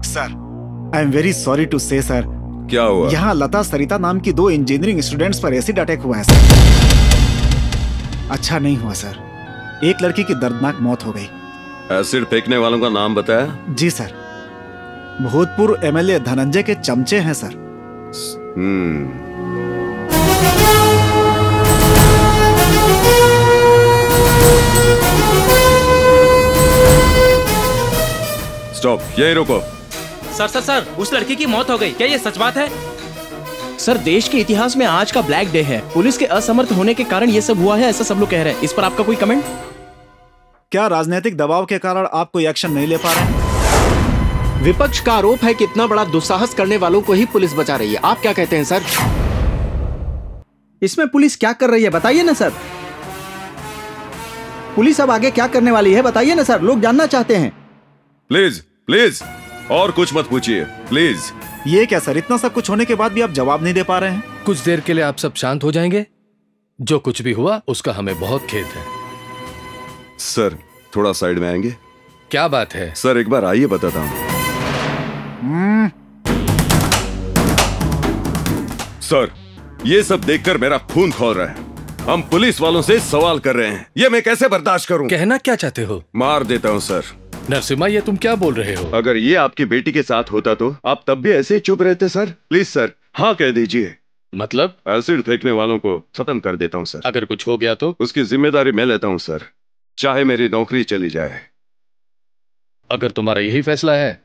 Sir, I am very sorry to say sir. क्या हुआ? यहाँ लता सरिता नाम की 2 इंजीनियरिंग स्टूडेंट्स पर एसिड अटैक हुआ है सर। अच्छा नहीं हुआ सर, एक लड़की की दर्दनाक मौत हो गई। एसिड फेंकने वालों का नाम बताया? जी सर, भूतपूर्व एमएलए धनंजय के चमचे हैं सर। स्टॉप, यही रुको। सर सर सर, उस लड़की की मौत हो गई, क्या ये सच बात है? सर, देश के इतिहास में आज का ब्लैक डे है। पुलिस के असमर्थ होने के कारण ये सब हुआ है, ऐसा सब लोग कह रहे हैं। इस पर आपका कोई कमेंट? क्या राजनीतिक दबाव के कारण आप कोई एक्शन नहीं ले पा रहे हैं? विपक्ष का आरोप है कि इतना बड़ा दुस्साहस करने वालों को ही पुलिस बचा रही है। आप क्या कहते हैं सर? इसमें पुलिस क्या कर रही है बताइए ना सर। पुलिस अब आगे क्या करने वाली है बताइए ना सर, लोग जानना चाहते हैं। प्लीज प्लीज, और कुछ मत पूछिए प्लीज। ये क्या सर, इतना सब कुछ होने के बाद भी आप जवाब नहीं दे पा रहे हैं? कुछ देर के लिए आप सब शांत हो जाएंगे? जो कुछ भी हुआ उसका हमें बहुत खेद है। सर, थोड़ा साइड में आएंगे? क्या बात है? सर, एक बार आइए, बताता हूँ। सर, ये सब देखकर मेरा खून खौल रहा है। हम पुलिस वालों से सवाल कर रहे हैं, ये मैं कैसे बर्दाश्त करूं? कहना क्या चाहते हो? मार देता हूं सर। नरसिम्हा, ये तुम क्या बोल रहे हो? अगर ये आपकी बेटी के साथ होता तो आप तब भी ऐसे ही चुप रहते सर? प्लीज सर, हाँ कह दीजिए। मतलब? एसिड फेंकने वालों को खत्म कर देता हूँ सर। अगर कुछ हो गया तो? उसकी जिम्मेदारी मैं लेता हूँ सर, चाहे मेरी नौकरी चली जाए। अगर तुम्हारा यही फैसला है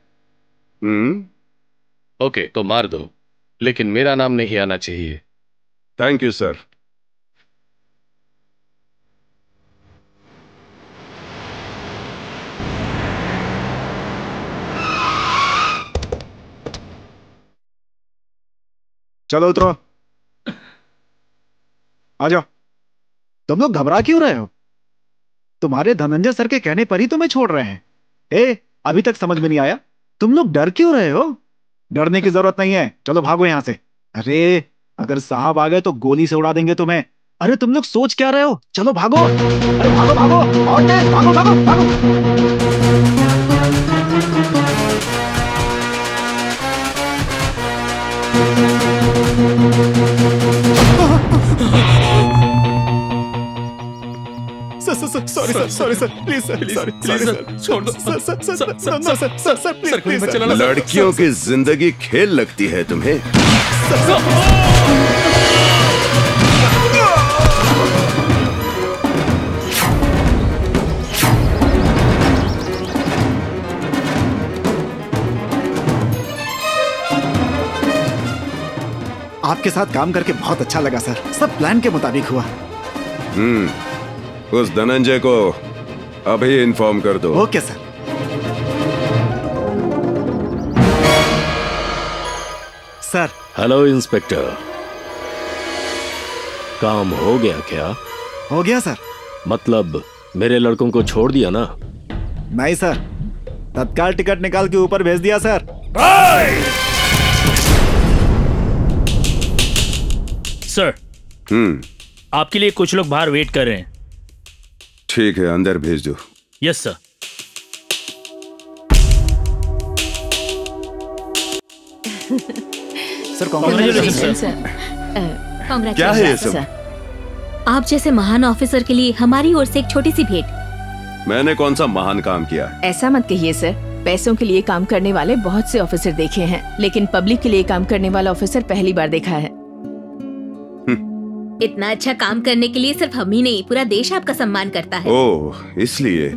ओके, तो मार दो, लेकिन मेरा नाम नहीं आना चाहिए। Thank you sir. चलो उतरो, आ जाओ। तुम लोग घबरा क्यों रहे हो? तुम्हारे धनंजय सर के कहने पर ही तुम्हें छोड़ रहे हैं। अभी तक समझ में नहीं आया, तुम लोग डर क्यों रहे हो? डरने की जरूरत नहीं है, चलो भागो यहां से। अरे अगर साहब आ गए तो गोली से उड़ा देंगे तुम्हें। अरे तुम लोग सोच क्या रहे हो? चलो भागो, अरे भागो भागो, और तेज भागो भागो भागो। Sorry sir, please sir, sorry sir, छोड़ दो सर, प्लीज। लड़कियों की जिंदगी खेल लगती है तुम्हें? आपके साथ काम करके बहुत अच्छा लगा सर, सब प्लान के मुताबिक हुआ। उस धनंजय को अभी इन्फॉर्म कर दो। Okay sir. Sir. Hello inspector, काम हो गया क्या? हो गया सर। मतलब मेरे लड़कों को छोड़ दिया ना? नहीं सर, तत्काल टिकट निकाल के ऊपर भेज दिया सर। सर, आपके लिए कुछ लोग बाहर वेट कर रहे हैं। ठीक है, अंदर भेज दो। Yes sir. Sir congratulation sir. क्या है ये सब? आप जैसे महान ऑफिसर के लिए हमारी ओर से एक छोटी सी भेंट। मैंने कौन सा महान काम किया? ऐसा मत कहिए सर, पैसों के लिए काम करने वाले बहुत से ऑफिसर देखे हैं, लेकिन पब्लिक के लिए काम करने वाला ऑफिसर पहली बार देखा है। इतना अच्छा काम करने के लिए सिर्फ हम ही नहीं, पूरा देश आपका सम्मान करता है। ओह, इसलिए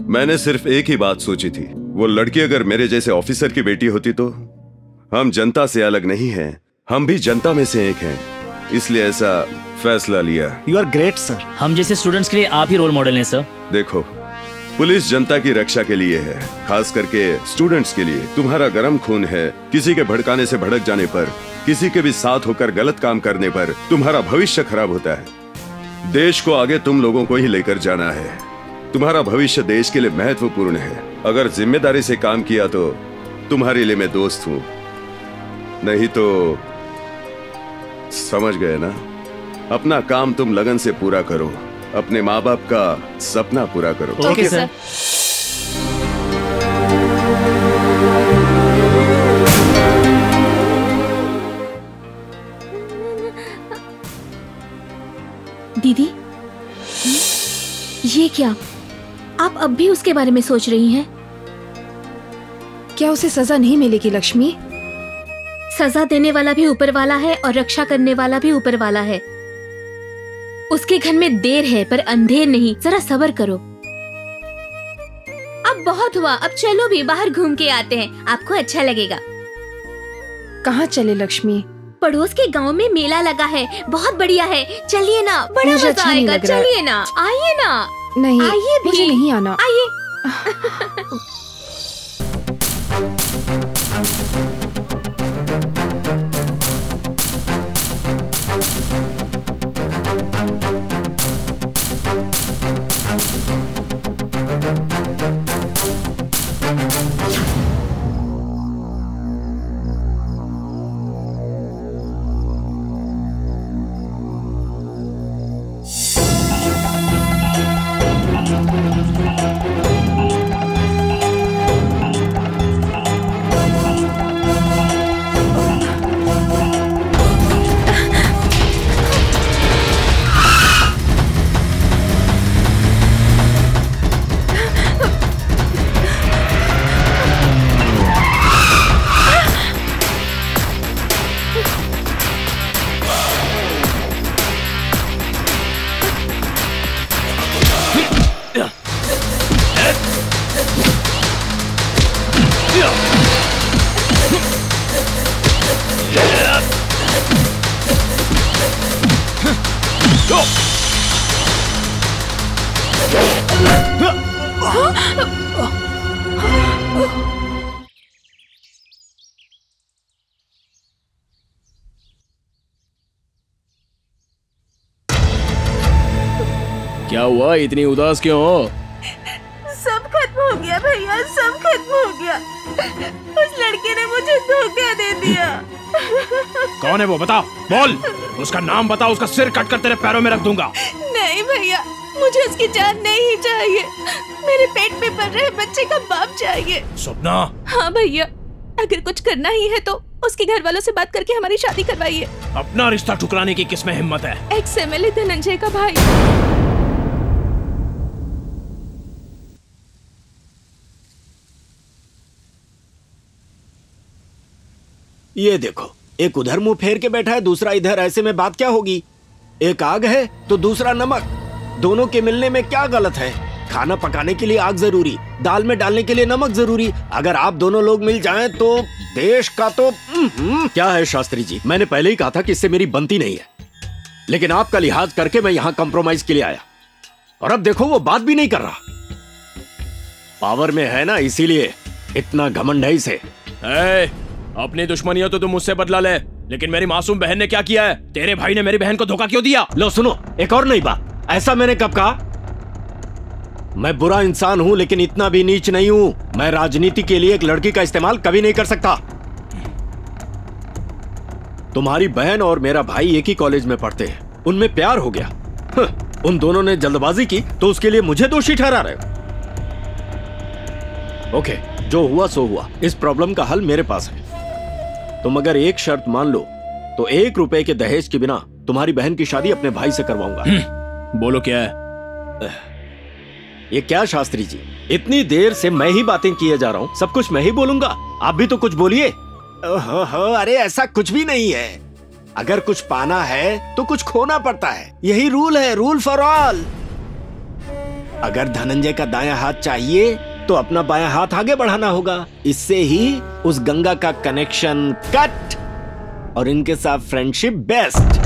मैंने सिर्फ एक ही बात सोची थी, वो लड़की अगर मेरे जैसे ऑफिसर की बेटी होती तो। हम जनता से अलग नहीं हैं, हम भी जनता में से एक हैं, इसलिए ऐसा फैसला लिया। You are great sir. हम जैसे स्टूडेंट्स के लिए आप ही रोल मॉडल हैं सर। देखो, पुलिस जनता की रक्षा के लिए है, खास करके स्टूडेंट्स के लिए। तुम्हारा गर्म खून है, किसी के भड़काने से भड़क जाने पर, किसी के भी साथ होकर गलत काम करने पर तुम्हारा भविष्य खराब होता है। देश को आगे तुम लोगों को ही लेकर जाना है, तुम्हारा भविष्य देश के लिए महत्वपूर्ण है। अगर जिम्मेदारी से काम किया तो तुम्हारे लिए मैं दोस्त हूँ, नहीं तो समझ गए ना? अपना काम तुम लगन से पूरा करो, अपने माँ बाप का सपना पूरा करो। Okay sir. दीदी, ये क्या? आप अब भी उसके बारे में सोच रही हैं? क्या उसे सजा नहीं मिलेगी लक्ष्मी? सजा देने वाला भी ऊपर वाला है और रक्षा करने वाला भी ऊपर वाला है। उसके घर में देर है पर अंधेर नहीं। जरा सब्र करो। अब बहुत हुआ, अब चलो भी बाहर घूम के आते हैं, आपको अच्छा लगेगा। कहाँ चले लक्ष्मी? पड़ोस के गांव में मेला लगा है, बहुत बढ़िया है। चलिए ना, बड़ा मुझे मजा अच्छा नहीं आएगा। लग रहा है। चलिए ना, आइए ना। नहीं, आइए भी। मुझे नहीं आना। आइए। क्या हुआ, इतनी उदास क्यों हो? सब खत्म हो गया भैया, सब खत्म हो गया। उस लड़के ने मुझे धोखा दे दिया। कौन है वो, बता, बोल। उसका नाम बता, उसका सिर कट कर तेरे पैरों में रख दूंगा। नहीं भैया, मुझे उसकी जान नहीं चाहिए। मेरे पेट में पल रहे बच्चे का बाप चाहिए। सपना। हाँ भैया, अगर कुछ करना ही है तो उसके घर वालों से बात करके हमारी शादी करवाइए। अपना रिश्ता ठुकराने की किसमें हिम्मत है? एक्स एमएलए धनंजय का भाई। ये देखो, एक उधर मुंह फेर के बैठा है, दूसरा इधर। ऐसे में बात क्या होगी? एक आग है तो दूसरा नमक। दोनों के मिलने में क्या गलत है? खाना पकाने के लिए आग जरूरी, दाल में डालने के लिए नमक जरूरी। अगर आप दोनों लोग मिल जाएं तो देश का तो क्या है शास्त्री जी, मैंने पहले ही कहा था कि इससे मेरी बनती नहीं है, लेकिन आपका लिहाज करके मैं यहाँ कंप्रोमाइज के लिए आया। और अब देखो वो बात भी नहीं कर रहा। पावर में है ना, इसीलिए इतना घमंड है इसे। अपनी दुश्मनियों तो तुम मुझसे बदला ले, लेकिन मेरी मासूम बहन ने क्या किया है? तेरे भाई ने मेरी बहन को धोखा क्यों दिया? लो सुनो, एक और नई बात। ऐसा मैंने कब कहा? मैं बुरा इंसान हूं लेकिन इतना भी नीच नहीं हूं। मैं राजनीति के लिए एक लड़की का इस्तेमाल कभी नहीं कर सकता। तुम्हारी बहन और मेरा भाई एक ही कॉलेज में पढ़ते हैं, उनमें प्यार हो गया। उन दोनों ने जल्दबाजी की तो उसके लिए मुझे दोषी ठहरा रहे हो? ओके, जो हुआ सो हुआ। इस प्रॉब्लम का हल मेरे पास है। तुम अगर एक शर्त मान लो तो 1 रुपए के दहेज के बिना तुम्हारी बहन की शादी अपने भाई से करवाऊंगा। बोलो क्या है? ये क्या शास्त्री जी, इतनी देर से मैं ही बातें किए जा रहा हूँ, सब कुछ मैं ही बोलूंगा, आप भी तो कुछ बोलिए। अरे ऐसा कुछ भी नहीं है। अगर कुछ पाना है तो कुछ खोना पड़ता है, यही रूल है, रूल फॉर ऑल। अगर धनंजय का दायां हाथ चाहिए तो अपना बायां हाथ आगे बढ़ाना होगा। इससे ही उस गंगा का कनेक्शन कट और इनके साथ फ्रेंडशिप बेस्ट।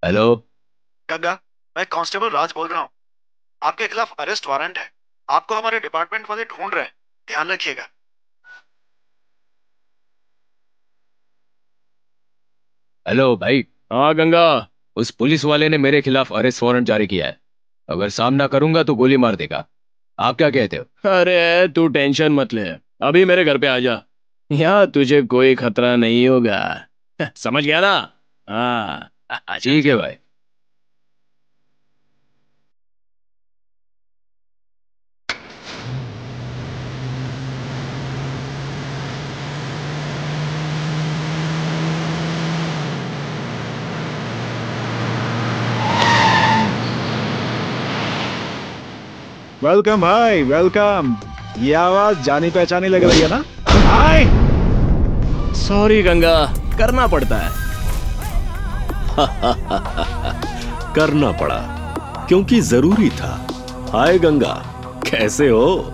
हेलो गंगा, मैं कांस्टेबल राज बोल रहा हूँ। आपके खिलाफ अरेस्ट वारंट है। आपको हमारे डिपार्टमेंट वाले ढूंढ रहे हैं, ध्यान रखिएगा। हेलो भाई। हाँ गंगा। उस पुलिस वाले ने मेरे खिलाफ अरेस्ट वारंट जारी किया है। अगर सामना करूंगा तो गोली मार देगा। आप क्या कहते हो? अरे तू टेंशन मत ले, अभी मेरे घर पे आ जा, यहाँ तुझे कोई खतरा नहीं होगा। समझ गया ना? हाँ ठीक है भाई। वेलकम भाई, वेलकम। ये आवाज जानी पहचानी लग रही है ना? हाय। सॉरी गंगा, करना पड़ता है। करना पड़ा क्योंकि जरूरी था। हाय गंगा, कैसे हो?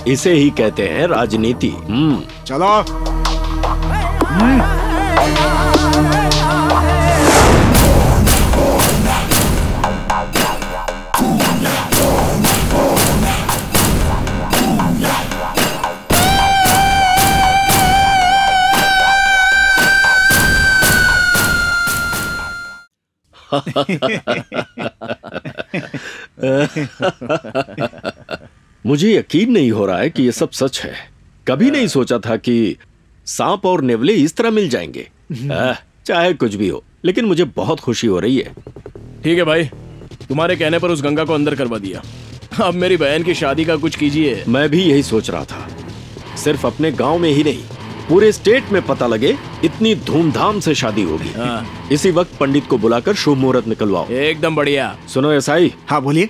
इसे ही कहते हैं राजनीति। चलो। मुझे यकीन नहीं हो रहा है कि ये सब सच है। कभी नहीं सोचा था कि सांप और नेवले इस तरह मिल जाएंगे। चाहे कुछ भी हो, लेकिन मुझे बहुत खुशी हो रही है। ठीक है भाई, तुम्हारे कहने पर उस गंगा को अंदर करवा दिया। अब मेरी बहन की शादी का कुछ कीजिए। मैं भी यही सोच रहा था, सिर्फ अपने गांव में ही नहीं, पूरे स्टेट में पता लगे इतनी धूमधाम से शादी होगी। इसी वक्त पंडित को बुलाकर शुभ मुहूर्त निकलवाओ। एकदम बढ़िया। सुनो एसआई। हाँ बोलिए।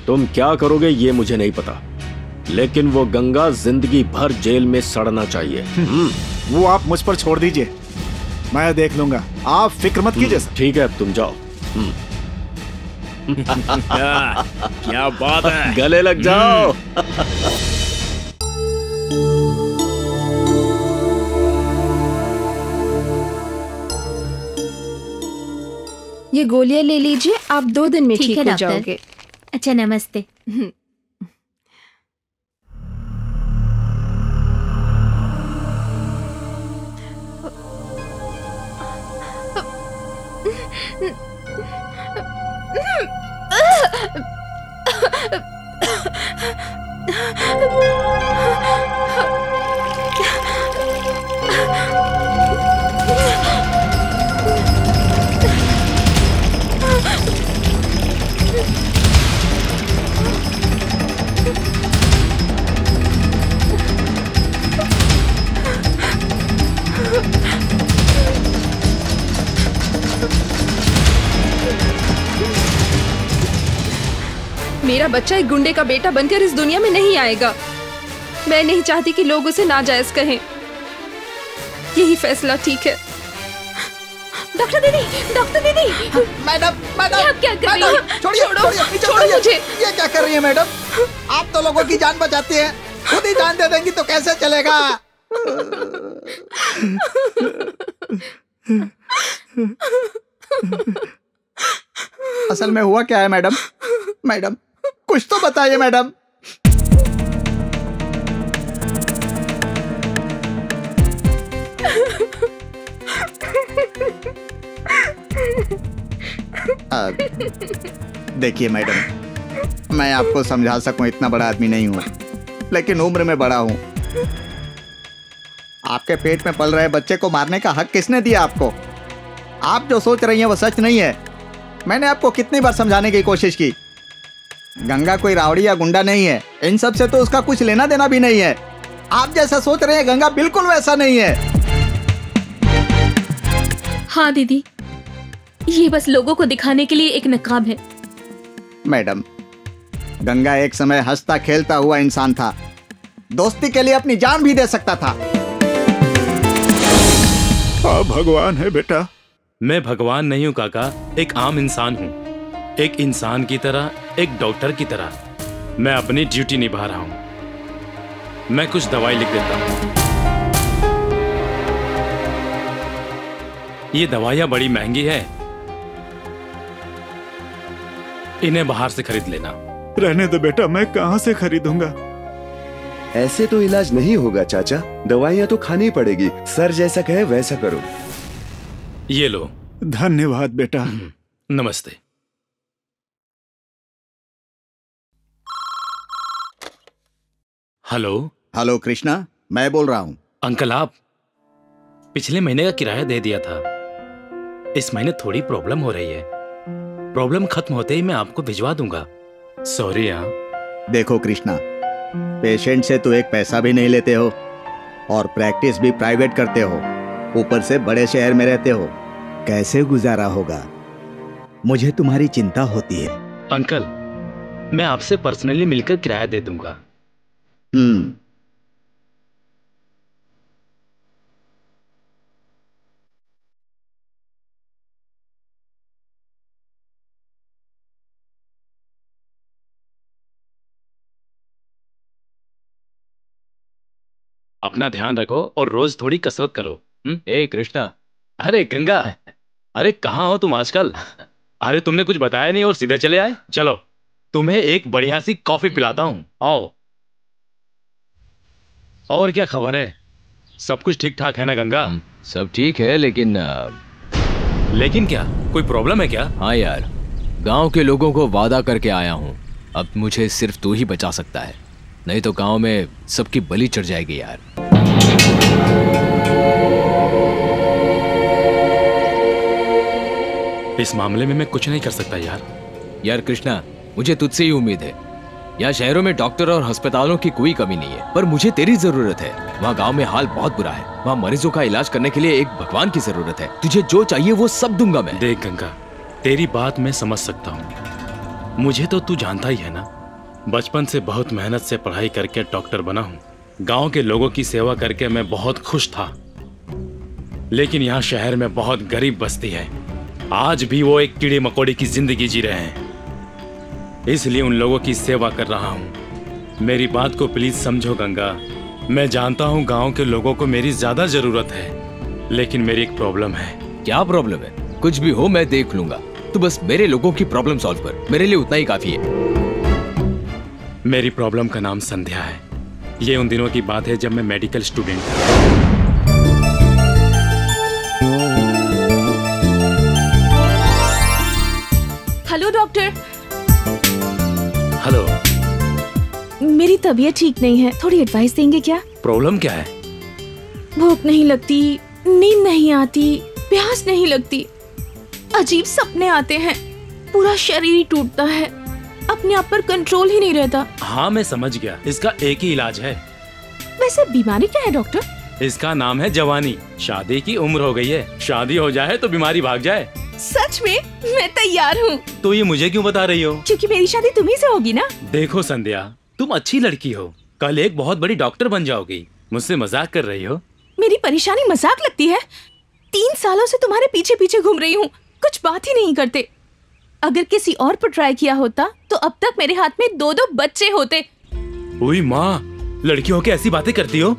तुम क्या करोगे ये मुझे नहीं पता, लेकिन वो गंगा जिंदगी भर जेल में सड़ना चाहिए। वो आप मुझ पर छोड़ दीजिए, मैं देख लूंगा, आप फिक्र मत कीजिए। ठीक है, अब तुम जाओ। क्या बात है, गले लग जाओ। ये गोलियां ले लीजिए, आप 2 दिन में ठीक है हो डॉक्टर। जाओगे। अच्छा, नमस्ते। मेरा बच्चा एक गुंडे का बेटा बनकर इस दुनिया में नहीं आएगा। मैं नहीं चाहती कि लोग उसे नाजायज कहें। यही फैसला ठीक है। डॉक्टर दीदी, डॉक्टर दीदी। मैडम, मैडम, आप क्या कर रही हैं? छोड़ो, छोड़ो मुझे। ये क्या कर रही है मैडम? आप तो लोगों की जान बचाती हैं, खुद ही जान दे देंगी तो कैसे चलेगा? असल में हुआ क्या है मैडम? मैडम कुछ तो बताइए मैडम। देखिए मैडम, मैं आपको समझा सकूं इतना बड़ा आदमी नहीं हूं, लेकिन उम्र में बड़ा हूं। आपके पेट में पल रहे बच्चे को मारने का हक किसने दिया आपको? आप जो सोच रही हैं वो सच नहीं है। मैंने आपको कितनी बार समझाने की कोशिश की। गंगा कोई रावड़ी या गुंडा नहीं है, इन सब से तो उसका कुछ लेना देना भी नहीं है। आप जैसा सोच रहे हैं गंगा बिल्कुल वैसा नहीं है। हाँ दीदी, ये बस लोगों को दिखाने के लिए एक नकाब है। मैडम, गंगा एक समय हंसता खेलता हुआ इंसान था, दोस्ती के लिए अपनी जान भी दे सकता था। आप भगवान है बेटा। मैं भगवान नहीं हूँ काका, एक आम इंसान हूँ। एक इंसान की तरह, एक डॉक्टर की तरह मैं अपनी ड्यूटी निभा रहा हूँ। मैं कुछ दवाई लिख देता हूँ। ये दवाइयाँ बड़ी महंगी है, इन्हें बाहर से खरीद लेना। रहने दो बेटा, मैं कहाँ से खरीदूंगा। ऐसे तो इलाज नहीं होगा चाचा, दवाइयाँ तो खानी पड़ेगी। सर जैसा कहे वैसा करो। ये लो। धन्यवाद बेटा। नमस्ते। हेलो। हेलो कृष्णा, मैं बोल रहा हूँ। अंकल आप पिछले महीने का किराया दे दिया था। इस महीने थोड़ी प्रॉब्लम हो रही है। प्रॉब्लम खत्म होते ही मैं आपको भिजवा दूंगा। सॉरी। देखो कृष्णा, पेशेंट से तो एक पैसा भी नहीं लेते हो और प्रैक्टिस भी प्राइवेट करते हो, ऊपर से बड़े शहर में रहते हो, कैसे गुजारा होगा? मुझे तुम्हारी चिंता होती है। अंकल, मैं आपसे पर्सनली मिलकर किराया दे दूंगा। अपना ध्यान रखो और रोज थोड़ी कसरत करो। ए कृष्णा। अरे गंगा, अरे कहाँ हो तुम आजकल? अरे तुमने कुछ बताया नहीं और सीधे चले आए। चलो तुम्हें एक बढ़िया सी कॉफी पिलाता हूँ, आओ। और क्या खबर है? सब कुछ ठीक ठाक है ना गंगा? सब ठीक है, लेकिन लेकिन क्या? कोई प्रॉब्लम है क्या? हाँ यार, गांव के लोगों को वादा करके आया हूँ। अब मुझे सिर्फ तू ही बचा सकता है, नहीं तो गांव में सबकी बलि चढ़ जाएगी यार। इस मामले में मैं कुछ नहीं कर सकता यार। यार कृष्णा, मुझे तुझसे ही उम्मीद है। यहाँ शहरों में डॉक्टर और अस्पतालों की कोई कमी नहीं है, पर मुझे तेरी जरूरत है। वहाँ गांव में हाल बहुत बुरा है। वहाँ मरीजों का इलाज करने के लिए एक भगवान की जरूरत है। तुझे जो चाहिए वो सब दूंगा मैं। देख गंगा, तेरी बात मैं समझ सकता हूँ। मुझे तो तू जानता ही है ना, बचपन से बहुत मेहनत से पढ़ाई करके डॉक्टर बना हूँ। गांव के लोगों की सेवा करके मैं बहुत खुश था। लेकिन यहाँ शहर में बहुत गरीब बस्ती है। आज भी वो एक कीड़े मकोड़े की जिंदगी जी रहे हैं, इसलिए उन लोगों की सेवा कर रहा हूँ। मेरी बात को प्लीज समझो गंगा। मैं जानता हूँ गांव के लोगों को मेरी ज्यादा जरूरत है, लेकिन मेरी एक प्रॉब्लम है। क्या प्रॉब्लम है? कुछ भी हो मैं देख लूंगा। तू बस मेरे लोगों की प्रॉब्लम सॉल्व कर, मेरे लिए उतना ही काफी है। मेरी प्रॉब्लम का नाम संध्या है। ये उन दिनों की बात है जब मैं मेडिकल स्टूडेंट था। Hello doctor. हेलो। मेरी तबीयत ठीक नहीं है, थोड़ी एडवाइस देंगे क्या? प्रॉब्लम क्या है? भूख नहीं लगती, नींद नहीं आती, प्यास नहीं लगती, अजीब सपने आते हैं, पूरा शरीर ही टूटता है, अपने आप पर कंट्रोल ही नहीं रहता। हाँ मैं समझ गया, इसका एक ही इलाज है। वैसे बीमारी क्या है डॉक्टर? इसका नाम है जवानी। शादी की उम्र हो गई है, शादी हो जाए तो बीमारी भाग जाए। सच में? मैं तैयार हूँ। तो ये मुझे क्यों बता रही हो? क्योंकि मेरी शादी तुम्ही से होगी ना। देखो संध्या, तुम अच्छी लड़की हो, कल एक बहुत बड़ी डॉक्टर बन जाओगी। मुझसे मजाक कर रही हो? मेरी परेशानी मजाक लगती है? 3 सालों से तुम्हारे पीछे पीछे घूम रही हूँ, कुछ बात ही नहीं करते। अगर किसी और पर ट्राई किया होता तो अब तक मेरे हाथ में 2-2 बच्चे होते। ओए माँ, लड़कियों के ऐसी बातें करती हो?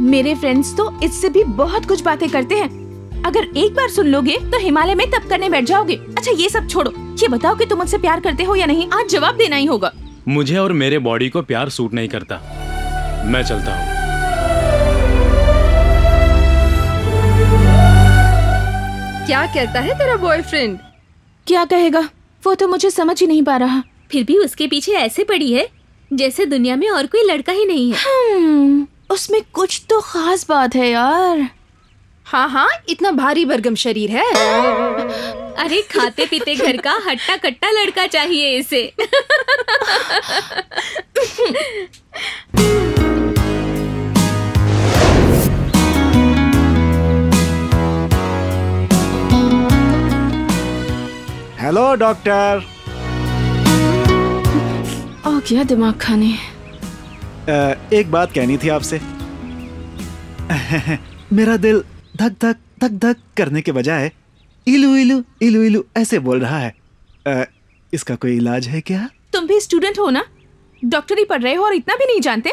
मेरे फ्रेंड्स तो इससे भी बहुत कुछ बातें करते हैं। अगर एक बार सुन लोगे तो हिमालय में तप करने बैठ जाओगे। अच्छा ये सब छोड़ो, ये बताओ कि तुम मुझसे प्यार करते हो या नहीं? आज जवाब देना ही होगा। मुझे और मेरे बॉडी को प्यार सूट नहीं करता। मैं चलता हूँ। क्या कहता है तेरा बॉयफ्रेंड? क्या कहेगा, वो तो मुझे समझ ही नहीं पा रहा। फिर भी उसके पीछे ऐसे पड़ी है जैसे दुनिया में और कोई लड़का ही नहीं है। उसमें कुछ तो खास बात है यार। हाँ हाँ, इतना भारी भरगम शरीर है। अरे खाते पीते घर का हट्टा कट्टा लड़का चाहिए इसे। Hello doctor. आ गया दिमाग खाने। एक बात कहनी थी आपसे। मेरा दिल धक धक धक धक करने के बजाय इलू इलू इलू इलू ऐसे बोल रहा है। इसका कोई इलाज है क्या? तुम भी स्टूडेंट हो ना, डॉक्टरी पढ़ रहे हो और इतना भी नहीं जानते?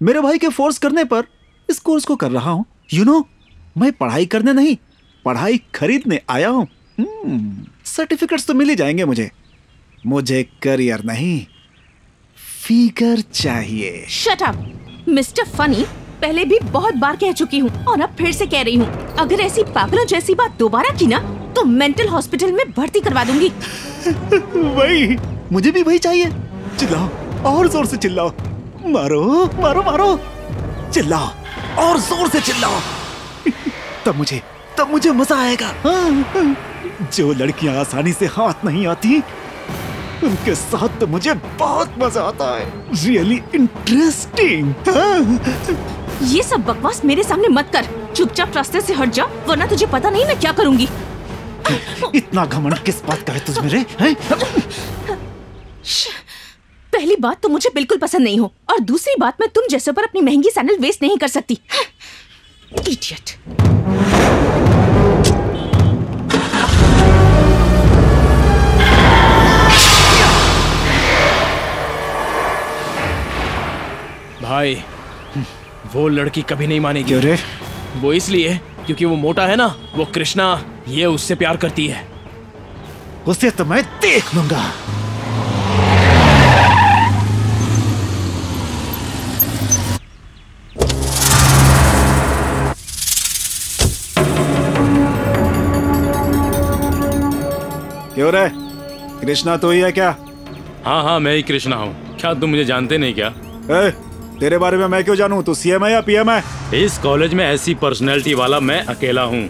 मेरे भाई के फोर्स करने पर इस कोर्स को कर रहा हूँ। यू नो, मैं पढ़ाई करने नहीं, पढ़ाई खरीदने आया हूँ। सर्टिफिकेट्स तो मिल ही जाएंगे मुझे। मुझे करियर नहीं, फिगर चाहिए। Shut up mister funny. पहले भी बहुत बार कह चुकी हूँ और अब फिर से कह रही हूँ, अगर ऐसी पागलों जैसी बात दोबारा की ना तो मेंटल हॉस्पिटल में भर्ती करवा दूंगी। वही, मुझे भी वही चाहिए। चिल्लाओ, और जोर से चिल्लाओ, मारो मारो मारो, चिल्लाओ और जोर से चिल्लाओ। तब मुझे मजा आएगा। जो लड़कियां आसानी से हाथ नहीं आती उनके साथ तो मुझे बहुत मजा आता है। Really interesting. ये सब बकवास मेरे सामने मत कर, चुपचाप रास्ते से हट जा वरना तुझे पता नहीं मैं क्या करूंगी। इतना घमंड किस बात का है तुझ मेरे? पहली बात तो मुझे बिल्कुल पसंद नहीं हो और दूसरी बात मैं तुम जैसे पर अपनी महंगी सैंडल वेस्ट नहीं कर सकती। इडियट। भाई वो लड़की कभी नहीं मानेगी। क्यों रे? वो इसलिए क्योंकि वो मोटा है ना, वो कृष्णा, ये उससे प्यार करती है। उसे तो मैं देख लूंगा। क्यों रे? कृष्णा तो ही है क्या? हाँ हाँ मैं ही कृष्णा हूँ। क्या तुम मुझे जानते नहीं क्या? तेरे बारे में मैं क्यों जानूं? तू सीएम है या पीएम है? इस कॉलेज में ऐसी पर्सनैलिटी वाला मैं अकेला हूँ।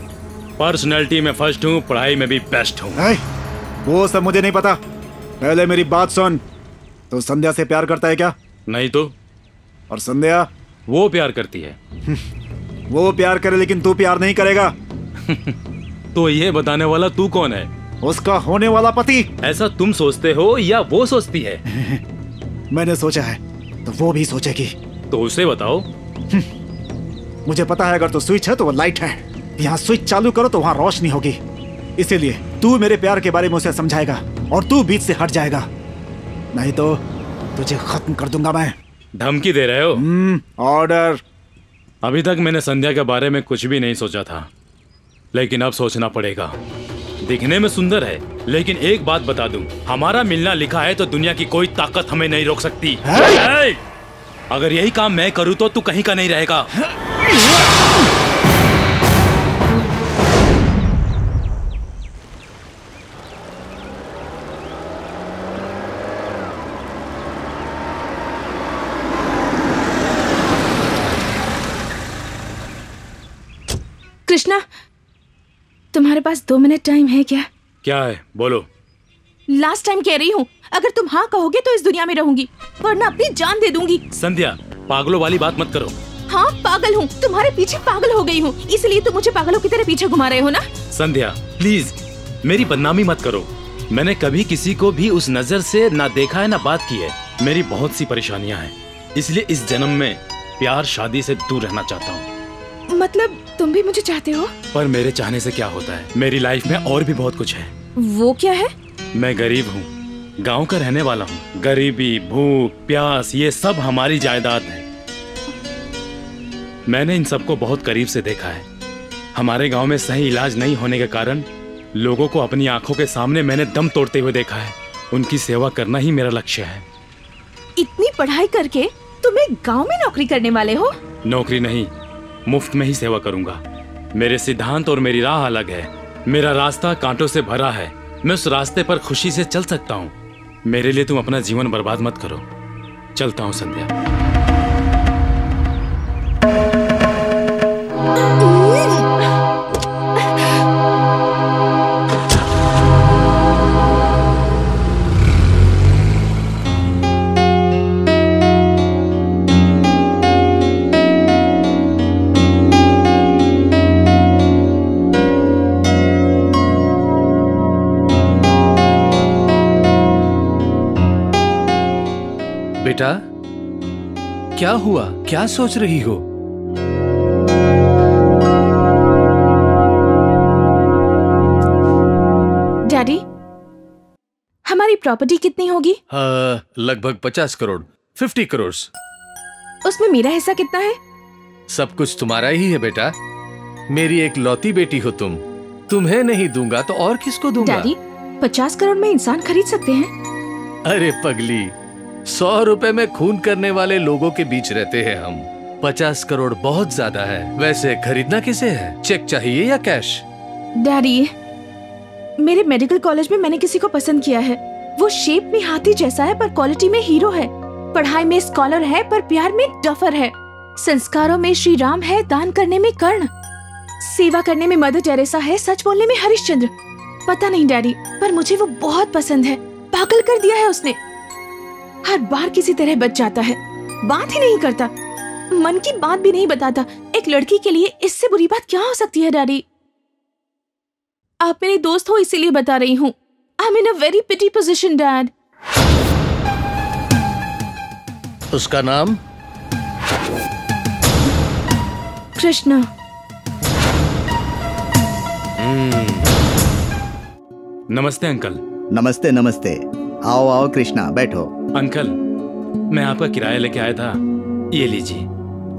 पर्सनैलिटी में फर्स्ट हूँ, पढ़ाई में भी बेस्ट हूँ। वो सब मुझे नहीं पता, पहले मेरी बात सुन। तो संध्या से प्यार करता है क्या? नहीं तो। और संध्या? वो प्यार करती है। वो प्यार करे लेकिन तू प्यार नहीं करेगा। तो ये बताने वाला तू कौन है? उसका होने वाला पति। ऐसा तुम सोचते हो या वो सोचती है? मैंने सोचा है तो वो भी सोचेगी। तो उसे बताओ। मुझे पता है अगर तो स्विच है तो वो लाइट है। यहाँ स्विच चालू करो तो वहाँ रोशनी होगी। इसीलिए तू मेरे प्यार के बारे में उसे समझाएगा और तू बीच से हट जाएगा, नहीं तो तुझे खत्म कर दूंगा मैं। धमकी दे रहे हो? ऑर्डर। अभी तक मैंने संध्या के बारे में कुछ भी नहीं सोचा था, लेकिन अब सोचना पड़ेगा। दिखने में सुंदर है, लेकिन एक बात बता दूं, हमारा मिलना लिखा है तो दुनिया की कोई ताकत हमें नहीं रोक सकती। अगर यही काम मैं करूं तो तू कहीं का नहीं रहेगा। कृष्णा, तुम्हारे पास 2 मिनट टाइम है क्या? क्या है? बोलो। लास्ट टाइम कह रही हूँ, अगर तुम हाँ कहोगे तो इस दुनिया में रहूंगी, वरना अपनी जान दे दूंगी। संध्या, पागलों वाली बात मत करो। हाँ पागल हूँ, तुम्हारे पीछे पागल हो गई हूँ, इसलिए तुम मुझे पागलों की तरह पीछे घुमा रहे हो ना? संध्या प्लीज मेरी बदनामी मत करो। मैंने कभी किसी को भी उस नजर से ना देखा है ना बात की है। मेरी बहुत सी परेशानियां हैं, इसलिए इस जन्म में प्यार शादी से दूर रहना चाहता हूँ। मतलब तुम भी मुझे चाहते हो? पर मेरे चाहने से क्या होता है, मेरी लाइफ में और भी बहुत कुछ है। वो क्या है? मैं गरीब हूँ, गांव का रहने वाला हूँ। गरीबी, भूख, प्यास, ये सब हमारी जायदाद है। मैंने इन सबको बहुत करीब से देखा है। हमारे गांव में सही इलाज नहीं होने के कारण लोगों को अपनी आंखों के सामने मैंने दम तोड़ते हुए देखा है। उनकी सेवा करना ही मेरा लक्ष्य है। इतनी पढ़ाई करके तुम एक गांव में नौकरी करने वाले हो? नौकरी नहीं, मुफ्त में ही सेवा करूंगा। मेरे सिद्धांत और मेरी राह अलग है। मेरा रास्ता कांटों से भरा है, मैं उस रास्ते पर खुशी से चल सकता हूँ। मेरे लिए तुम अपना जीवन बर्बाद मत करो। चलता हूँ संध्या। बेटा, क्या हुआ? क्या सोच रही हो? डैडी, हमारी प्रॉपर्टी कितनी होगी? लगभग 50 करोड़, 50 करोड़। उसमें मेरा हिस्सा कितना है? सब कुछ तुम्हारा ही है बेटा। मेरी एक लौती बेटी हो तुम। तुम्हें नहीं दूंगा तो और किसको दूंगा? डैडी, 50 करोड़ में इंसान खरीद सकते हैं? अरे पगली, 100 रुपए में खून करने वाले लोगों के बीच रहते हैं हम। 50 करोड़ बहुत ज्यादा है। वैसे खरीदना किसे है, चेक चाहिए या कैश? डैडी, मेरे मेडिकल कॉलेज में मैंने किसी को पसंद किया है। वो शेप में हाथी जैसा है पर क्वालिटी में हीरो है। पढ़ाई में स्कॉलर है पर प्यार में डफर है। संस्कारों में श्री राम है, दान करने में कर्ण, सेवा करने में मदर टेरेसा है, सच बोलने में हरिश्चंद्र। पता नहीं डैडी, पर मुझे वो बहुत पसंद है। पागल कर दिया है उसने। हर बार किसी तरह बच जाता है, बात ही नहीं करता, मन की बात भी नहीं बताता। एक लड़की के लिए इससे बुरी बात क्या हो सकती है डैडी? आप मेरे दोस्त हो इसीलिए बता रही हूँ। I am in a very pity position dad. उसका नाम? कृष्णा। नमस्ते अंकल। नमस्ते नमस्ते। आओ आओ कृष्णा, बैठो। अंकल, मैं आपका किराया लेके आया था, ये लीजिए।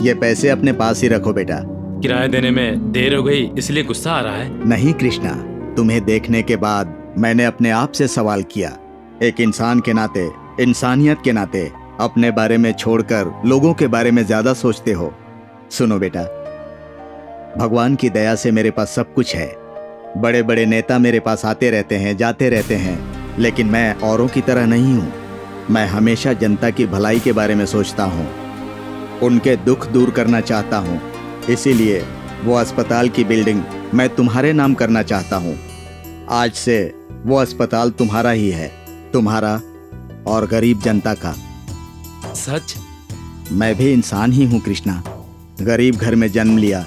ये पैसे अपने पास ही रखो बेटा। किराया देने में देर हो गई इसलिए गुस्सा आ रहा है? नहीं कृष्णा, तुम्हें देखने के बाद मैंने अपने आप से सवाल किया। एक इंसान के नाते, इंसानियत के नाते अपने बारे में छोड़कर लोगों के बारे में ज्यादा सोचते हो। सुनो बेटा, भगवान की दया से मेरे पास सब कुछ है। बड़े बड़े नेता मेरे पास आते रहते हैं, जाते रहते हैं, लेकिन मैं औरों की तरह नहीं हूँ। मैं हमेशा जनता की भलाई के बारे में सोचता हूँ, उनके दुख दूर करना चाहता हूँ। इसीलिए वो अस्पताल की बिल्डिंग मैं तुम्हारे नाम करना चाहता हूँ। आज से वो अस्पताल तुम्हारा ही है, तुम्हारा और गरीब जनता का। सच? मैं भी इंसान ही हूँ कृष्णा। गरीब घर में जन्म लिया,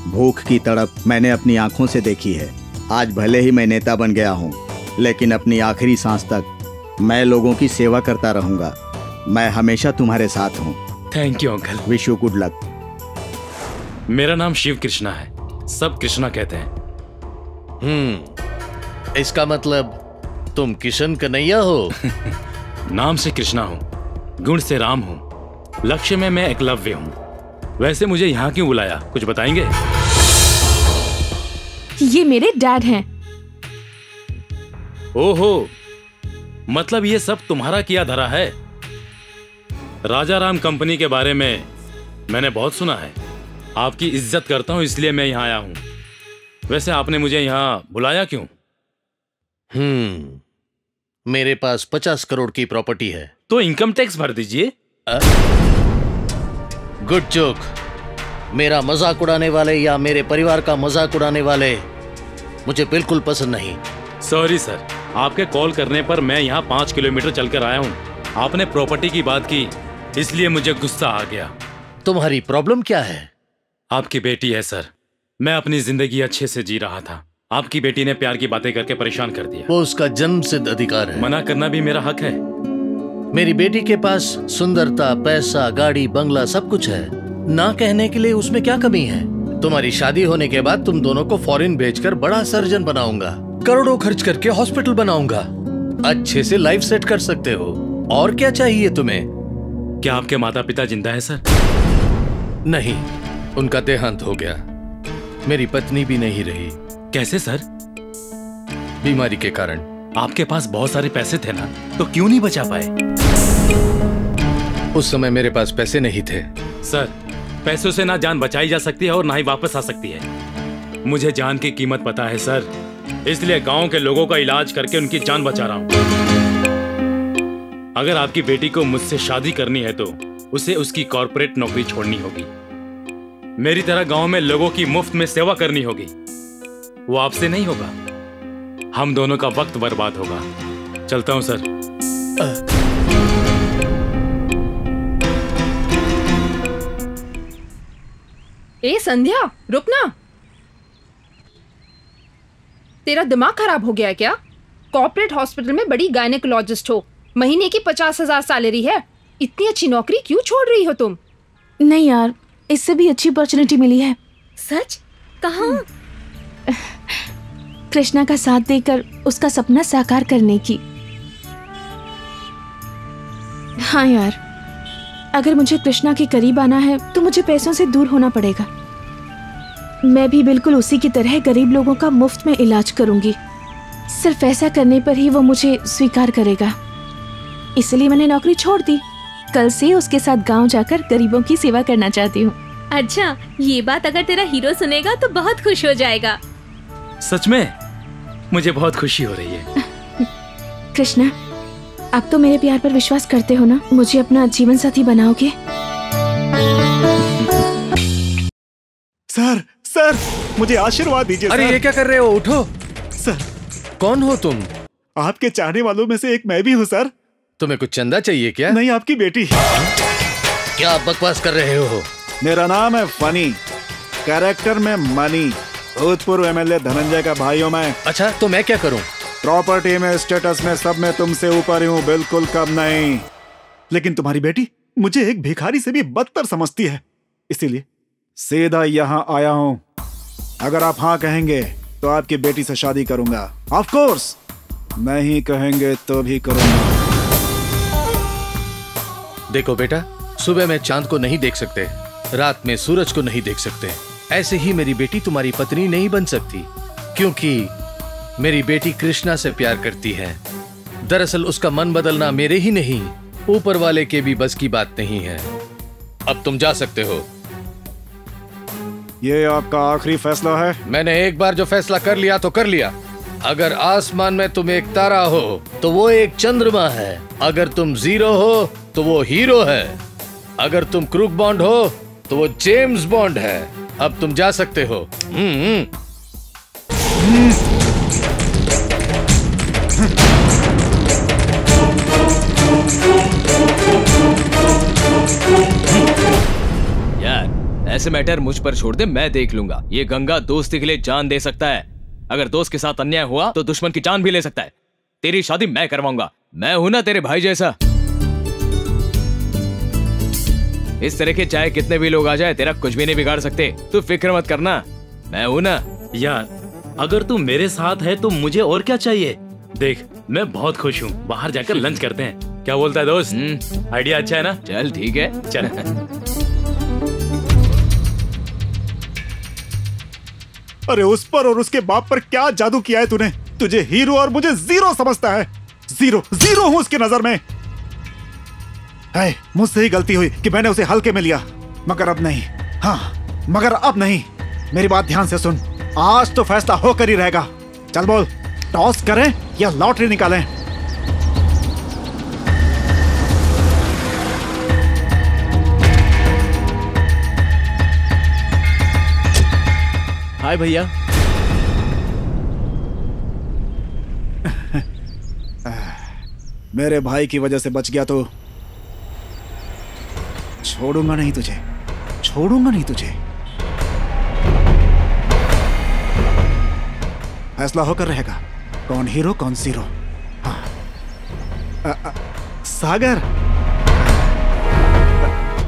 भूख की तड़प मैंने अपनी आंखों से देखी है। आज भले ही मैं नेता बन गया हूँ, लेकिन अपनी आखिरी सांस तक मैं लोगों की सेवा करता रहूंगा। मैं हमेशा तुम्हारे साथ हूँ। Thank you uncle. Wish you good luck. मेरा नाम शिव कृष्णा है, सब कृष्णा कहते हैं। इसका मतलब तुम किशन कन्हैया हो? नाम से कृष्णा हूँ, गुण से राम हूँ, लक्ष्य में मैं एकलव्य हूँ। वैसे मुझे यहाँ क्यों बुलाया, कुछ बताएंगे? ये मेरे डैड हैं। ओहो, मतलब ये सब तुम्हारा किया धरा है। राजा राम कंपनी के बारे में मैंने बहुत सुना है। आपकी इज्जत करता हूँ इसलिए मैं यहाँ आया हूँ। वैसे आपने मुझे यहाँ बुलाया क्यों? मेरे पास 50 करोड़ की प्रॉपर्टी है। तो इनकम टैक्स भर दीजिए। Good joke. मेरा मजाक उड़ाने वाले या मेरे परिवार का मजाक उड़ाने वाले मुझे बिल्कुल पसंद नहीं। सॉरी सर, आपके कॉल करने पर मैं यहाँ 5 किलोमीटर चलकर आया हूँ। आपने प्रॉपर्टी की बात की इसलिए मुझे गुस्सा आ गया। तुम्हारी प्रॉब्लम क्या है? आपकी बेटी है सर। मैं अपनी जिंदगी अच्छे से जी रहा था, आपकी बेटी ने प्यार की बातें करके परेशान कर दिया। वो उसका जन्मसिद्ध अधिकार है। मना करना भी मेरा हक है। मेरी बेटी के पास सुंदरता, पैसा, गाड़ी, बंगला सब कुछ है। ना कहने के लिए उसमें क्या कमी है? तुम्हारी शादी होने के बाद तुम दोनों को फॉरेन भेजकर बड़ा सर्जन बनाऊंगा, करोड़ों खर्च करके हॉस्पिटल बनाऊंगा। अच्छे से लाइफ सेट कर सकते हो। और क्या चाहिए तुम्हें? क्या आपके माता पिता जिंदा है सर? नहीं, उनका देहांत हो गया। मेरी पत्नी भी नहीं रही। कैसे सर? बीमारी के कारण। आपके पास बहुत सारे पैसे थे ना, तो क्यों नहीं बचा पाए? उस समय मेरे पास पैसे नहीं थे। सर, पैसों से ना जान बचाई जा सकती है और ना ही वापस आ सकती है। मुझे जान की कीमत पता है सर, इसलिए गांव के लोगों का इलाज करके उनकी जान बचा रहा हूं। अगर आपकी बेटी को मुझसे शादी करनी है तो उसे उसकी कॉर्पोरेट नौकरी छोड़नी होगी। मेरी तरह गांव में लोगों की मुफ्त में सेवा करनी होगी। वो आपसे नहीं होगा, हम दोनों का वक्त बर्बाद होगा। चलता हूं सर। ए संध्या, रुकना। तेरा दिमाग खराब हो गया है क्या? कॉर्पोरेट हॉस्पिटल में बड़ी गायनेकोलॉजिस्ट हो, महीने की 50,000 सैलरी है। इतनी अच्छी नौकरी क्यों छोड़ रही हो तुम? नहीं यार, इससे भी अच्छी अपॉर्चुनिटी मिली है। सच? कहाँ? कृष्णा का साथ देकर उसका सपना साकार करने की। हाँ यार, अगर मुझे कृष्णा के करीब आना है तो मुझे पैसों से दूर होना पड़ेगा। मैं भी बिल्कुल उसी की तरह गरीब लोगों का मुफ्त में इलाज करूंगी। सिर्फ ऐसा करने पर ही वो मुझे स्वीकार करेगा। इसलिए मैंने नौकरी छोड़ दी। कल से उसके साथ गांव जाकर गरीबों की सेवा करना चाहती हूँ। अच्छा, ये बात अगर तेरा हीरो सुनेगा तो बहुत खुश हो जाएगा। सच में मुझे बहुत खुशी हो रही है। कृष्णा, अब तो मेरे प्यार पर विश्वास करते हो ना? मुझे अपना जीवन साथी बनाओगे? सर सर, मुझे आशीर्वाद दीजिए। अरे ये क्या कर रहे हो? उठो। सर, कौन हो तुम? आपके चाहने वालों में से एक मैं भी हूँ सर। तुम्हें कुछ चंदा चाहिए क्या? नहीं, आपकी बेटी। क्या आप बकवास कर रहे हो? मेरा नाम है फनी, कैरेक्टर में मनी, भूतपूर्व एमएलए धनंजय का भाई हूँ मैं। अच्छा, तो मैं क्या करूँ? प्रॉपर्टी में, स्टेटस में, सब में तुमसे ऊपर ही हूँ, बिल्कुल कम नहीं। लेकिन तुम्हारी बेटी मुझे एक भिखारी से भी बदतर समझती है, इसीलिए सीधा यहाँ आया हूँ। अगर आप हाँ कहेंगे तो आपकी बेटी से शादी करूंगा। ऑफ कोर्स, नहीं कहेंगे तो भी करूंगा। देखो बेटा, सुबह में चांद को नहीं देख सकते, रात में सूरज को नहीं देख सकते, ऐसे ही मेरी बेटी तुम्हारी पत्नी नहीं बन सकती, क्योंकि मेरी बेटी कृष्णा से प्यार करती है। दरअसल उसका मन बदलना मेरे ही नहीं, ऊपर वाले के भी बस की बात नहीं है। अब तुम जा सकते हो। ये आपका आखिरी फैसला है? मैंने एक बार जो फैसला कर लिया तो कर लिया। अगर आसमान में तुम एक तारा हो तो वो एक चंद्रमा है, अगर तुम जीरो हो तो वो हीरो है, अगर तुम क्रूक बॉन्ड हो तो वो जेम्स बॉन्ड है। अब तुम जा सकते हो। यार, ऐसे मैटर मुझ पर छोड़ दे, मैं देख लूंगा। ये गंगा दोस्ती के लिए जान दे सकता है। अगर दोस्त के साथ अन्याय हुआ तो दुश्मन की जान भी ले सकता है। तेरी शादी मैं करवाऊंगा। मैं हूं ना तेरे भाई जैसा। इस तरह के चाहे कितने भी लोग आ जाए, तेरा कुछ भी नहीं बिगाड़ सकते। तू फिक्र मत करना, मैं हूं ना। यार, अगर तू मेरे साथ है तो मुझे और क्या चाहिए? देख, मैं बहुत खुश हूँ। बाहर जाकर लंच करते हैं, क्या बोलता है दोस्त? आइडिया अच्छा है ना? चल ठीक है, चल। अरे उस पर और उसके बाप पर क्या जादू किया है तूने? तुझे हीरो और मुझे जीरो समझता है। जीरो जीरो हूं उसकी नजर में। मुझसे ही गलती हुई कि मैंने उसे हल्के में लिया, मगर अब नहीं। हाँ, मगर अब नहीं। मेरी बात ध्यान से सुन, आज तो फैसला होकर ही रहेगा। चल बोल, टॉस करें या लॉटरी निकालें? हाय भैया। मेरे भाई की वजह से बच गया तो छोड़ूंगा नहीं तुझे, छोड़ूंगा नहीं तुझे। फैसला होकर रहेगा, कौन हीरो कौन जीरो। हाँ। सागर,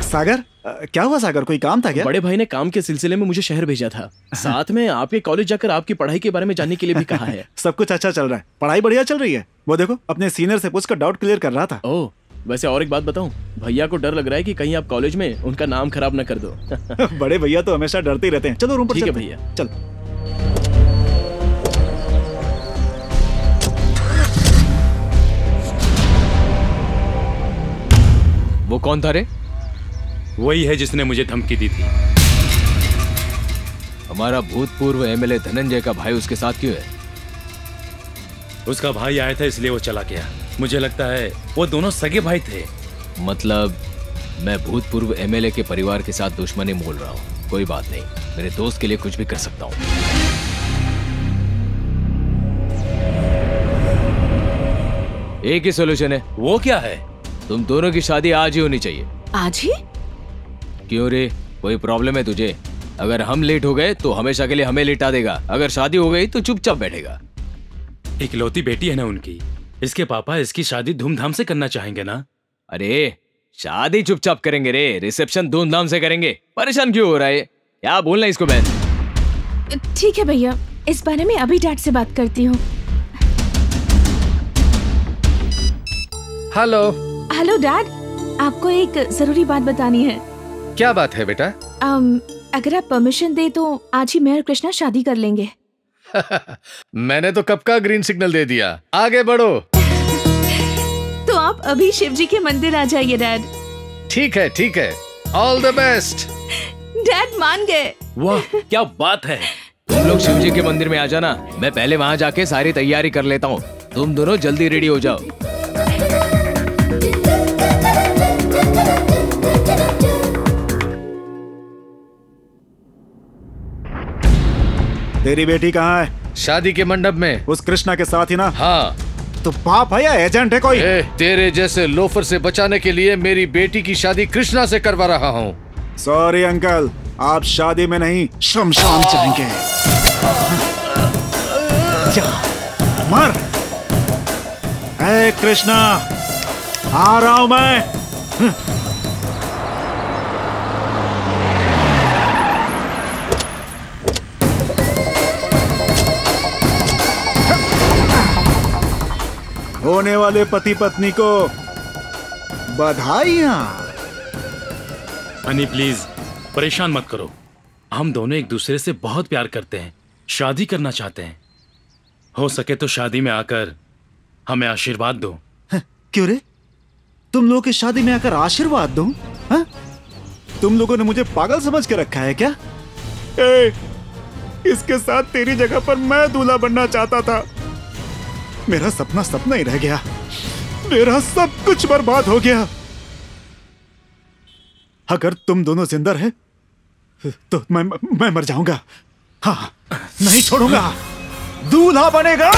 सागर, क्या हुआ सागर? कोई काम था क्या? बड़े भाई ने काम के सिलसिले में मुझे शहर भेजा था। साथ में आपके कॉलेज जाकर आपकी पढ़ाई के बारे में जानने के लिए भी कहा है। सब कुछ अच्छा चल रहा है, पढ़ाई बढ़िया चल रही है। वो देखो, अपने सीनियर से पूछकर डाउट क्लियर कर रहा था। ओह, वैसे और एक बात बताऊं, भैया को डर लग रहा है कि कहीं आप कॉलेज में उनका नाम खराब न कर दो। बड़े भैया तो हमेशा डरते ही रहते हैं। चलो रूम पर। ठीक है भैया, चल। वो कौन था रे? वही है जिसने मुझे धमकी दी थी। हमारा भूतपूर्व एमएलए धनंजय का भाई उसके साथ क्यों है? उसका भाई आया था इसलिए वो चला गया। मुझे लगता है वो दोनों सगे भाई थे। मतलब मैं भूतपूर्व एमएलए के परिवार के साथ दुश्मनी मोल रहा हूँ। कोई बात नहीं, मेरे दोस्त के लिए कुछ भी कर सकता हूँ। एक ही सोल्यूशन है। वो क्या है? तुम दोनों की शादी आज ही होनी चाहिए। आज ही? क्यों रे, कोई प्रॉब्लम है तुझे? अगर हम लेट हो गए तो हमेशा के लिए हमें लेटा देगा, अगर शादी हो गई तो चुपचाप बैठेगा। इकलौती बेटी है ना उनकी, इसके पापा इसकी शादी धूमधाम से करना चाहेंगे ना? अरे शादी चुपचाप करेंगे रे, रिसेप्शन धूमधाम से करेंगे। परेशान क्यों हो रहा है? क्या बोलना इसको बहन? ठीक है भैया, इस बारे में अभी डैड से बात करती हूँ। हेलो। हेलो डैड, आपको एक जरूरी बात बतानी है। क्या बात है बेटा? अगर आप परमिशन दे तो आज ही मैं और कृष्णा शादी कर लेंगे। मैंने तो कब का ग्रीन सिग्नल दे दिया, आगे बढ़ो। तो आप अभी शिव जी के मंदिर आ जाइए डैड। ठीक है, ऑल द बेस्ट। डैड मान गए। वाह क्या बात है। तुम लोग शिव जी के मंदिर में आ जाना, मैं पहले वहाँ जाके सारी तैयारी कर लेता हूँ। तुम दोनों जल्दी रेडी हो जाओ। तेरी बेटी कहाँ है? शादी के मंडप में। उस कृष्णा के साथ ही ना? हाँ। तो बाप है या एजेंट है कोई? तेरे जैसे लोफर से बचाने के लिए मेरी बेटी की शादी कृष्णा से करवा रहा हूँ। सॉरी अंकल, आप शादी में नहीं शमशान जाएंगे। मर। कृष्णा, आ रहा हूं मैं। होने वाले पति पत्नी को बधाइयां। हनी प्लीज परेशान मत करो, हम दोनों एक दूसरे से बहुत प्यार करते हैं, शादी करना चाहते हैं। हो सके तो शादी में आकर हमें आशीर्वाद दो। क्यों रे? तुम लोगों की शादी में आकर आशीर्वाद दूं? हाँ? तुम लोगों ने मुझे पागल समझ के रखा है क्या? इसके साथ तेरी जगह पर मैं दूल्हा बनना चाहता था। मेरा सपना सपना ही रह गया, मेरा सब कुछ बर्बाद हो गया। अगर तुम दोनों जिंदा रहे तो मैं मर जाऊंगा। हाँ, नहीं छोड़ूंगा। दूल्हा बनेगा।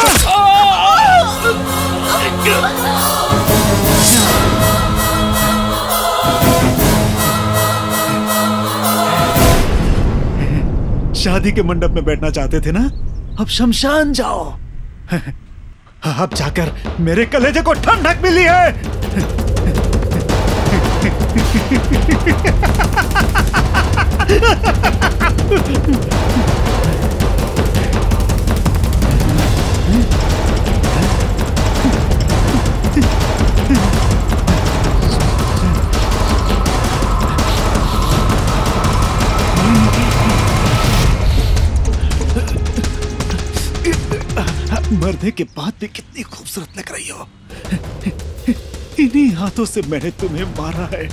शादी के मंडप में बैठना चाहते थे ना? अब शमशान जाओ। अब जाकर मेरे कलेजे को ठंडक मिली है। मरने के बाद भी कितनी खूबसूरत लग रही हो। इन्हीं हाथों से मैंने तुम्हें मारा है।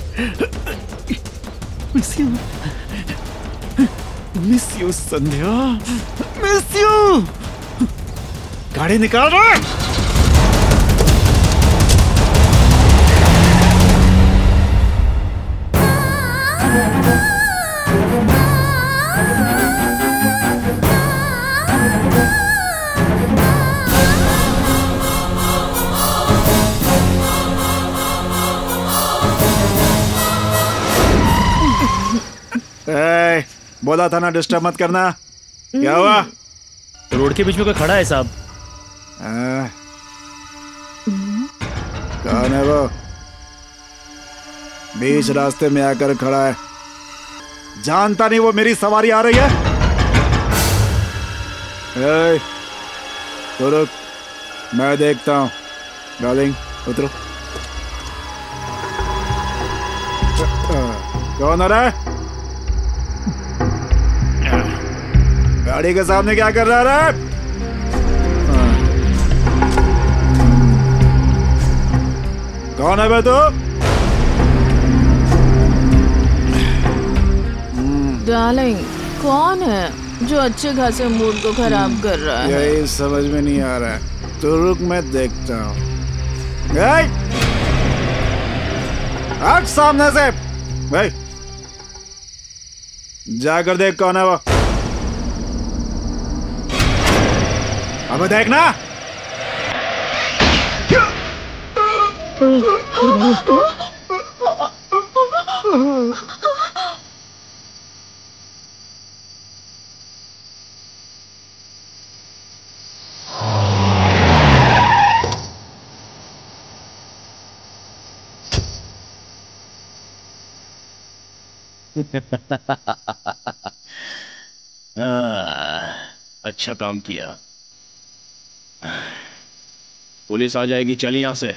Miss you Sandhya, miss you. गाड़ी निकाल रहा। बोला था ना डिस्टर्ब मत करना। क्या हुआ? रोड के बीच में कोई खड़ा है साहब। कौन है वो? बीच रास्ते में आकर खड़ा है। जानता नहीं वो मेरी सवारी आ रही है? तो रुक, मैं देखता हूँ। डार्लिंग उतरो। कौन आ रहा है? गाड़ी के सामने क्या कर रहा है? कौन है बे तू? डार्लिंग, कौन है जो अच्छे खासे मूड को खराब कर रहा है? यही समझ में नहीं आ रहा है। तो रुक, मैं देखता हूँ। हट सामने से। भाई जाकर देख कौन है वो। अब देखना। अच्छा काम किया। पुलिस आ जाएगी, चल यहां से।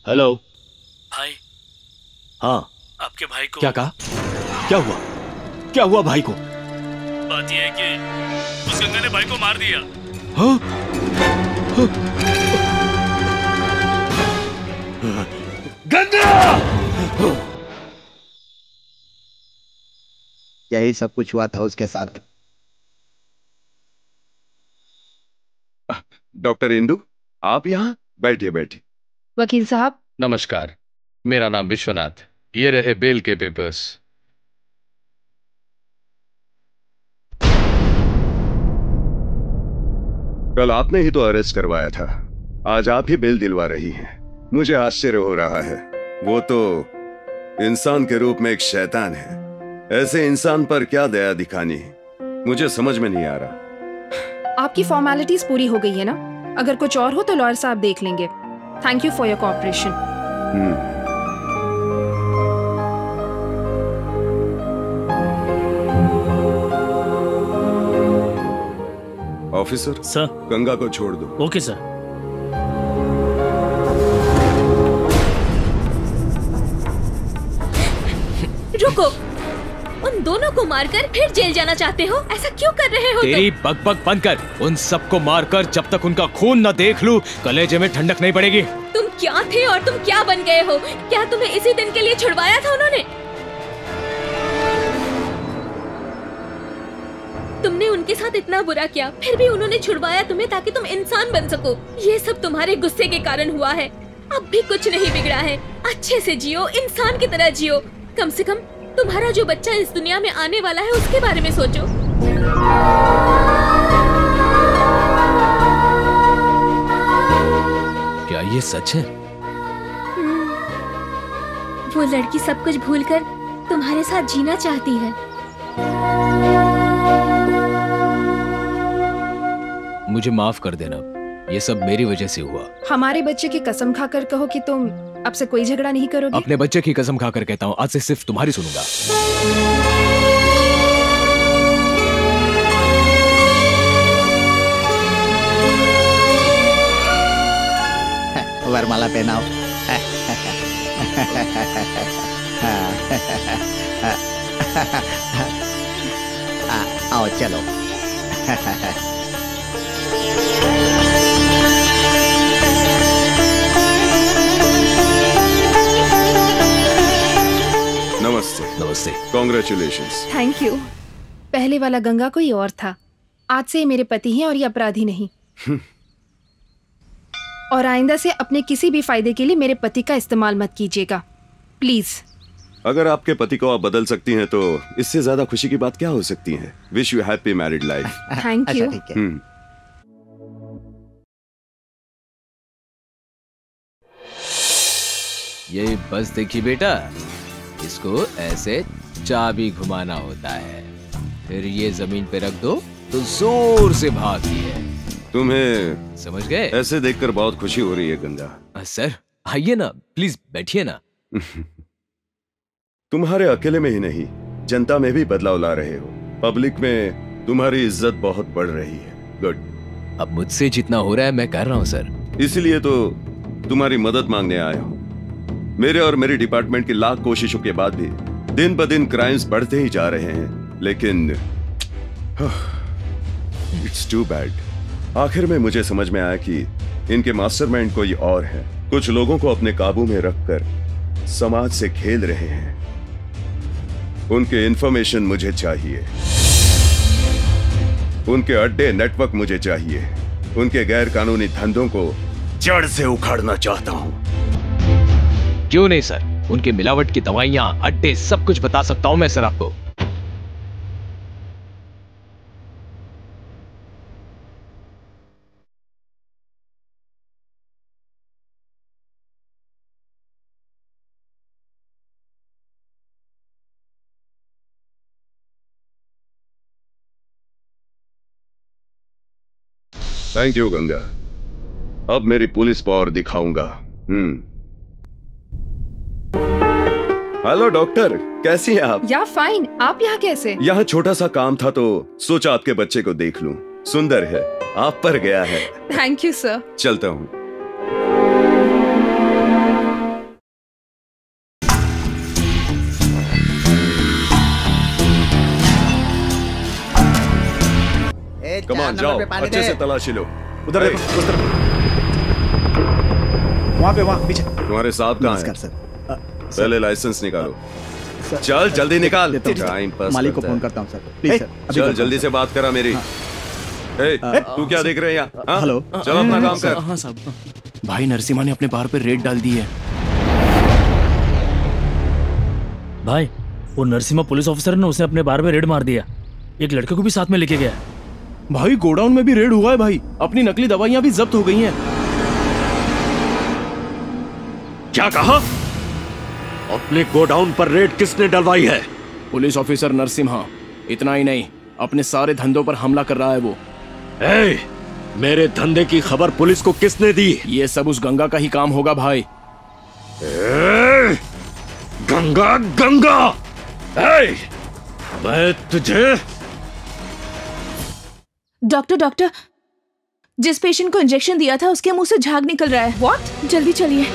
हेलो भाई। हाँ आपके भाई को क्या कहा? क्या हुआ? क्या हुआ भाई को? बात यह है कि उस गंगा ने भाई को मार दिया। हाँ? गंगा! यही सब कुछ हुआ था उसके साथ। डॉक्टर इंदु, आप यहाँ बैठिए बैठिए। वकील साहब। नमस्कार, मेरा नाम विश्वनाथ। ये रहे बेल के पेपर्स। कल आपने ही तो अरेस्ट करवाया था, आज आप ही बेल दिलवा रही हैं। मुझे आश्चर्य हो रहा है। वो तो इंसान के रूप में एक शैतान है। ऐसे इंसान पर क्या दया दिखानी, मुझे समझ में नहीं आ रहा। आपकी फॉर्मेलिटीज पूरी हो गई है ना? अगर कुछ और हो तो लॉयर साहब देख लेंगे। Thank you for your cooperation. Officer sir, Ganga को छोड़ दो। Okay sir. रुको, उन दोनों को मारकर फिर जेल जाना चाहते हो? ऐसा क्यों कर रहे हो? तेरी बकबक बंद कर। उन सबको मारकर जब तक उनका खून न देख लूं, कलेजे में ठंडक नहीं पड़ेगी। तुम क्या थे और तुम क्या बन गए हो? क्या तुम्हें इसी दिन के लिए छुड़वाया था उन्होंने? तुमने उनके साथ इतना बुरा किया, फिर भी उन्होंने छुड़वाया तुम्हें ताकि तुम इंसान बन सको। ये सब तुम्हारे गुस्से के कारण हुआ है। अब भी कुछ नहीं बिगड़ा है। अच्छे से जियो, इंसान की तरह जियो। कम से कम तुम्हारा जो बच्चा इस दुनिया में आने वाला है उसके बारे में सोचो। क्या ये सच है? वो लड़की सब कुछ भूलकर तुम्हारे साथ जीना चाहती है। मुझे माफ कर देना, ये सब मेरी वजह से हुआ। हमारे बच्चे की कसम खाकर कहो कि तुम अब से कोई झगड़ा नहीं करोगे। अपने बच्चे की कसम खाकर कहता हूँ, आज से सिर्फ तुम्हारी सुनूंगा। वरमाला पहनाओ। आओ चलो। नमस्ते। नमस्ते। कॉन्ग्रेचुलेशंस। Thank you. पहले वाला गंगा कोई और था, आज से ये मेरे पति हैं और ये अपराधी नहीं। और आइंदा से अपने किसी भी फायदे के लिए मेरे पति का इस्तेमाल मत कीजिएगा, प्लीज। अगर आपके पति को आप बदल सकती हैं तो इससे ज्यादा खुशी की बात क्या हो सकती है। Wish you happy married life. Thank you. ये बस देखिए बेटा, इसको ऐसे चाबी घुमाना होता है, फिर ये जमीन पे रख दो तो जोर से भागती है। तुम्हें समझ गए? ऐसे देखकर बहुत खुशी हो रही है गंगा। सर आइए ना, प्लीज बैठिए ना। तुम्हारे अकेले में ही नहीं, जनता में भी बदलाव ला रहे हो। पब्लिक में तुम्हारी इज्जत बहुत बढ़ रही है। गुड। अब मुझसे जितना हो रहा है मैं कर रहा हूँ सर। इसलिए तो तुम्हारी मदद मांगने आया हूँ। मेरे और मेरी डिपार्टमेंट की लाख कोशिशों के बाद भी दिन ब दिन क्राइम्स बढ़ते ही जा रहे हैं, लेकिन इट्स टू बैड। आखिर में मुझे समझ में आया कि इनके मास्टरमाइंड कोई और है। कुछ लोगों को अपने काबू में रखकर समाज से खेल रहे हैं। उनके इंफॉर्मेशन मुझे चाहिए, उनके अड्डे नेटवर्क मुझे चाहिए, उनके गैर कानूनी धंधों को जड़ से उखाड़ना चाहता हूं। क्यों नहीं सर, उनके मिलावट की दवाइयां, अड्डे, सब कुछ बता सकता हूं मैं सर आपको। थैंक यू गंगा, अब मेरी पुलिस पावर दिखाऊंगा। हेलो डॉक्टर, कैसी हैं आप? या फाइन। आप यहाँ कैसे? यहाँ छोटा सा काम था तो सोचा आपके बच्चे को देख लूं। सुंदर है, आप पर गया है। Thank you sir. चलता हूँ। जाओ, अच्छे से तलाशी लो। उधर देखो, उस तरफ। वहाँ पीछे। तुम्हारे साहब कहाँ हैं? पहले लाइसेंस निकालो। चल जल्दी निकाल। टाइम पास मालिक को फोन करता हूँ सर, प्लीज सर। चल जल्दी से बात करा मेरी। तू क्या देख रहे हैं यहाँ? हेलो, चलो अपना काम कर। हाँ साहब। भाई नरसिम्हा ने अपने बार पे रेड डाल दी है। भाई वो नरसिम्हा पुलिस ऑफिसर ने उसे अपने बार में रेड मार दिया। एक लड़के को भी साथ में लेके गया। भाई गोडाउन में भी रेड हुआ है भाई। अपनी नकली दवाइयां भी जब्त हो गई हैं। क्या कहा? अपने गोडाउन पर रेड किसने डलवाई है? Police officer Narasimha. इतना ही नहीं, अपने सारे धंधों पर हमला कर रहा है वो। मेरे धंधे की खबर पुलिस को किसने दी? ये सब उस गंगा का ही काम होगा भाई। गंगा गंगा, मैं तुझे। डॉक्टर, जिस पेशेंट को इंजेक्शन दिया था उसके मुंह से झाग निकल रहा है। व्हाट? जल्दी चलिए।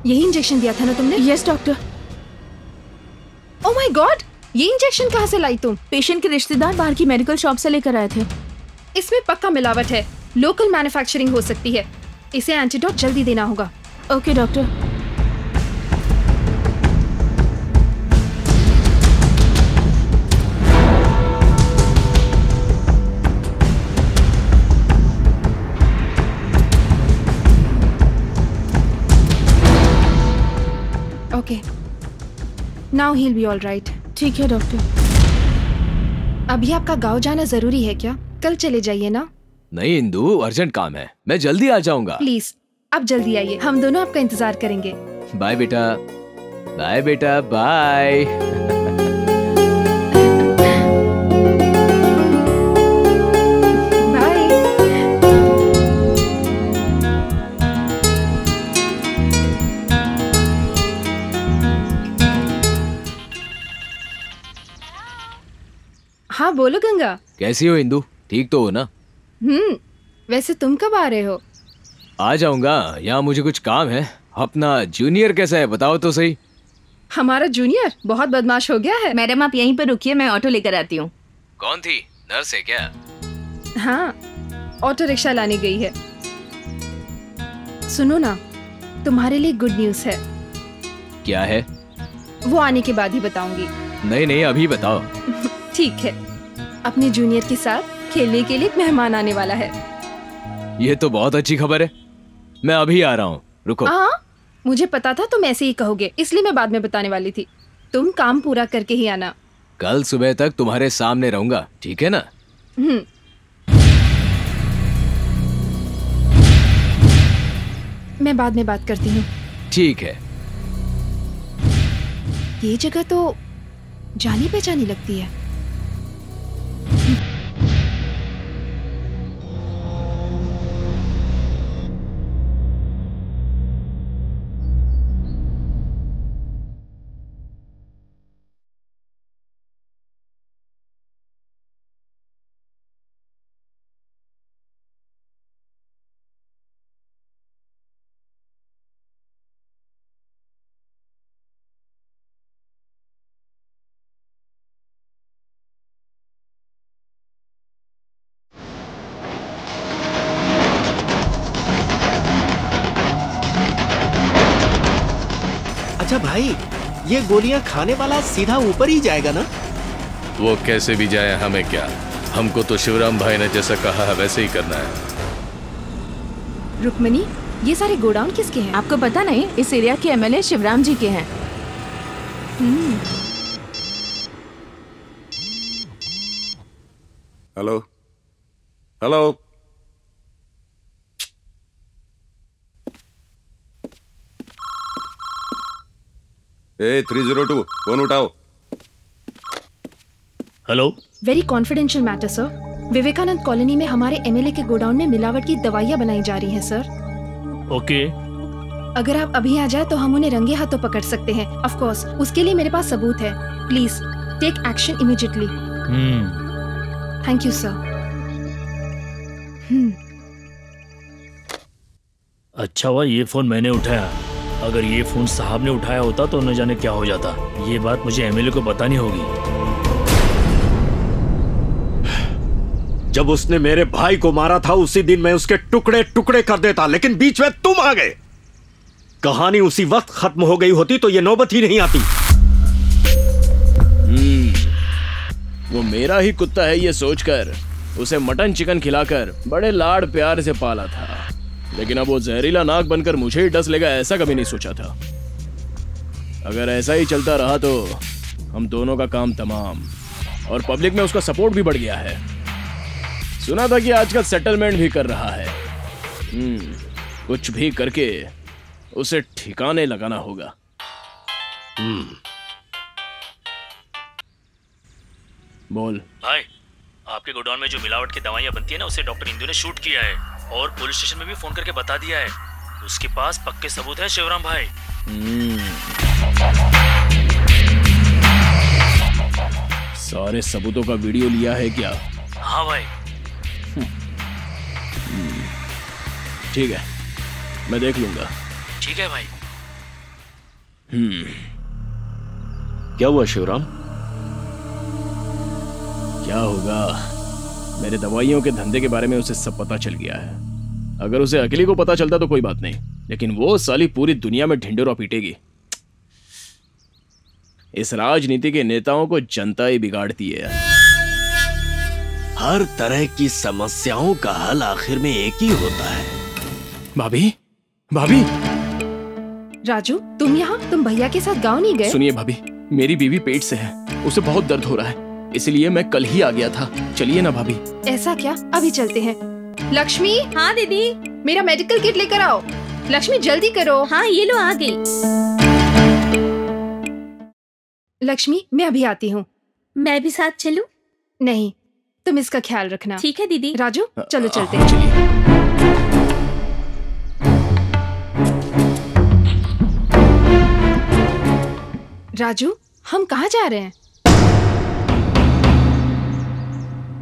यही इंजेक्शन दिया था ना तुमने? Yes doctor. Oh my God, ये इंजेक्शन कहाँ से लाई तुम? पेशेंट के रिश्तेदार बाहर की मेडिकल शॉप से लेकर आए थे। इसमें पक्का मिलावट है। लोकल मैन्युफैक्चरिंग हो सकती है। इसे एंटीडोट जल्दी देना होगा। Okay doctor. Okay, now he will be all right. ठीक है डॉक्टर। अभी आपका गांव जाना जरूरी है क्या? कल चले जाइए ना। नहीं इंदु, अर्जेंट काम है, मैं जल्दी आ जाऊंगा। प्लीज अब जल्दी आइए, हम दोनों आपका इंतजार करेंगे। बाय बेटा, बाय बेटा, बाय। हाँ बोलो गंगा। कैसी हो इंदु? ठीक तो हो ना? वैसे तुम कब आ रहे हो? आ जाऊंगा, यहाँ मुझे कुछ काम है। अपना जूनियर कैसा है बताओ तो सही। हमारा जूनियर बहुत बदमाश हो गया है। मैडम आप यहीं पर रुकिए, मैं ऑटो लेकर आती हूँ। कौन थी? नर्स है क्या? हाँ, ऑटो रिक्शा लाने गई है। सुनो ना, तुम्हारे लिए गुड न्यूज है। क्या है? वो आने के बाद ही बताऊंगी। नहीं अभी बताओ। ठीक है, अपने जूनियर के साथ खेलने के लिए एक मेहमान आने वाला है। ये तो बहुत अच्छी खबर है। मैं अभी आ रहा हूँ, रुको। हाँ, मुझे पता था तुम ऐसे ही कहोगे, इसलिए मैं बाद में बताने वाली थी। तुम काम पूरा करके ही आना। कल सुबह तक तुम्हारे सामने रहूंगा, ठीक है ना? मैं बाद में बात करती हूँ। ठीक है। ये जगह तो जानी पहचानी लगती है। अच्छा भाई, ये गोलियां खाने वाला सीधा ऊपर ही जाएगा ना? वो कैसे भी जाए हमें क्या, हमको तो शिवराम भाई ने जैसा कहा है वैसे ही करना है। रुक्मणी, ये सारे गोडाउन किसके हैं? आपको पता नहीं? इस एरिया के एमएलए शिवराम जी के हैं। हेलो हेलो, ए 302, फोन उठाओ। Hello. Very confidential matter sir. Vivekanand colony में हमारे एमएलए के गोडाउन में मिलावट की दवाइयाँ बनाई जा रही हैं सर। ओके। अगर आप अभी आ जाए तो हम उन्हें रंगे हाथों पकड़ सकते हैं। ऑफ कोर्स, उसके लिए मेरे पास सबूत है। Please take action immediately. Thank you sir. अच्छा हुआ ये फोन मैंने उठाया, अगर ये फोन साहब ने उठाया होता तो न जाने क्या हो जाता। ये बात मुझे एमएलए को बतानी होगी। जब उसने मेरे भाई को मारा था उसी दिन मैं उसके टुकड़े टुकड़े कर देता, लेकिन बीच में तुम आ गए। कहानी उसी वक्त खत्म हो गई होती तो ये नौबत ही नहीं आती। वो मेरा ही कुत्ता है ये सोचकर उसे मटन चिकन खिलाकर बड़े लाड़ प्यार से पाला था, लेकिन अब वो जहरीला नाक बनकर मुझे ही डस लेगा ऐसा कभी नहीं सोचा था। अगर ऐसा ही चलता रहा तो हम दोनों का काम तमाम, और पब्लिक में उसका सपोर्ट भी बढ़ गया है। सुना था कि आजकल सेटलमेंट भी कर रहा है। कुछ भी करके उसे ठिकाने लगाना होगा। बोल भाई, आपके गोडाउन में जो मिलावट की दवाइयां बनती है ना, उसे डॉक्टर इंदू ने शूट किया है और पुलिस स्टेशन में भी फोन करके बता दिया है। उसके पास पक्के सबूत है शिवराम भाई। सारे सबूतों का वीडियो लिया है क्या? हाँ भाई। ठीक है, मैं देख लूंगा। ठीक है भाई। क्या हुआ शिवराम? क्या होगा, मेरे दवाइयों के धंधे के बारे में उसे सब पता चल गया है। अगर उसे अकेले को पता चलता तो कोई बात नहीं, लेकिन वो साली पूरी दुनिया में ढिंडोरा पीटेगी। इस राजनीति के नेताओं को जनता ही बिगाड़ती है। हर तरह की समस्याओं का हल आखिर में एक ही होता है। भाभी, भाभी। राजू, तुम यहाँ? तुम भैया के साथ गाँव नहीं गए? सुनिए भाभी, मेरी बीवी पेट से है, उसे बहुत दर्द हो रहा है, इसलिए मैं कल ही आ गया था। चलिए ना भाभी। ऐसा क्या? अभी चलते हैं। लक्ष्मी। हाँ दीदी। मेरा मेडिकल किट लेकर आओ। लक्ष्मी जल्दी करो। हाँ ये लो, आ गई। लक्ष्मी, मैं अभी आती हूँ। मैं भी साथ चलूं? नहीं, तुम इसका ख्याल रखना। ठीक है दीदी। राजू चलो चलते हैं। राजू, हम कहाँ जा रहे हैं?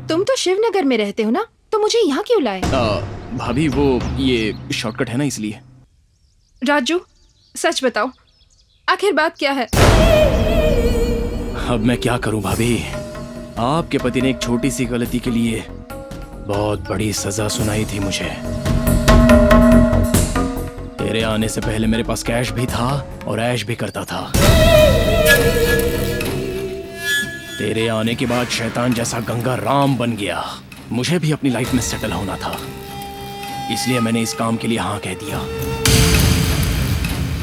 तुम तो शिवनगर में रहते हो ना, तो मुझे यहाँ क्यों लाए? भाभी वो ये शॉर्टकट है ना, इसलिए। राजू सच बताओ, आखिर बात क्या है? अब मैं क्या करूं भाभी, आपके पति ने एक छोटी सी गलती के लिए बहुत बड़ी सजा सुनाई थी मुझे। तेरे आने से पहले मेरे पास कैश भी था और ऐश भी करता था। तेरे आने के बाद शैतान जैसा गंगा राम बन गया। मुझे भी अपनी लाइफ में सेटल होना था, इसलिए मैंने इस काम के लिए हाँ कह दिया।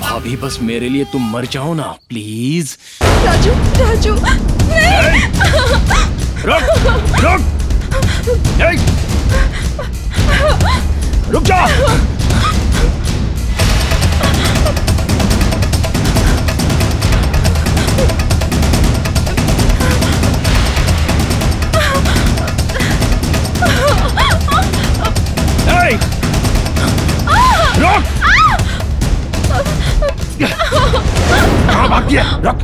भाभी बस मेरे लिए तुम मर जाओ ना प्लीज। राजू, राजू रुक, रुक, रुक जा। रुक! कहाँ भाग गया? रुक!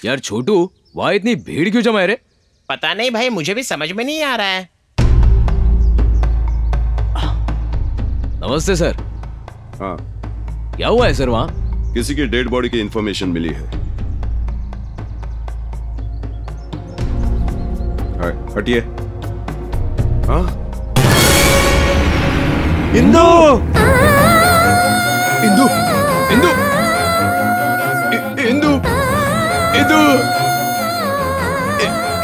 यार छोटू, वहां इतनी भीड़ क्यों जमा है रे? पता नहीं भाई, मुझे भी समझ में नहीं आ रहा है। नमस्ते सर। हाँ, क्या हुआ है सर? वहां किसी की डेड बॉडी की इंफॉर्मेशन मिली है। हटिए। हाँ, इंदु, इंदु, इंदु, इंदु, इंदु,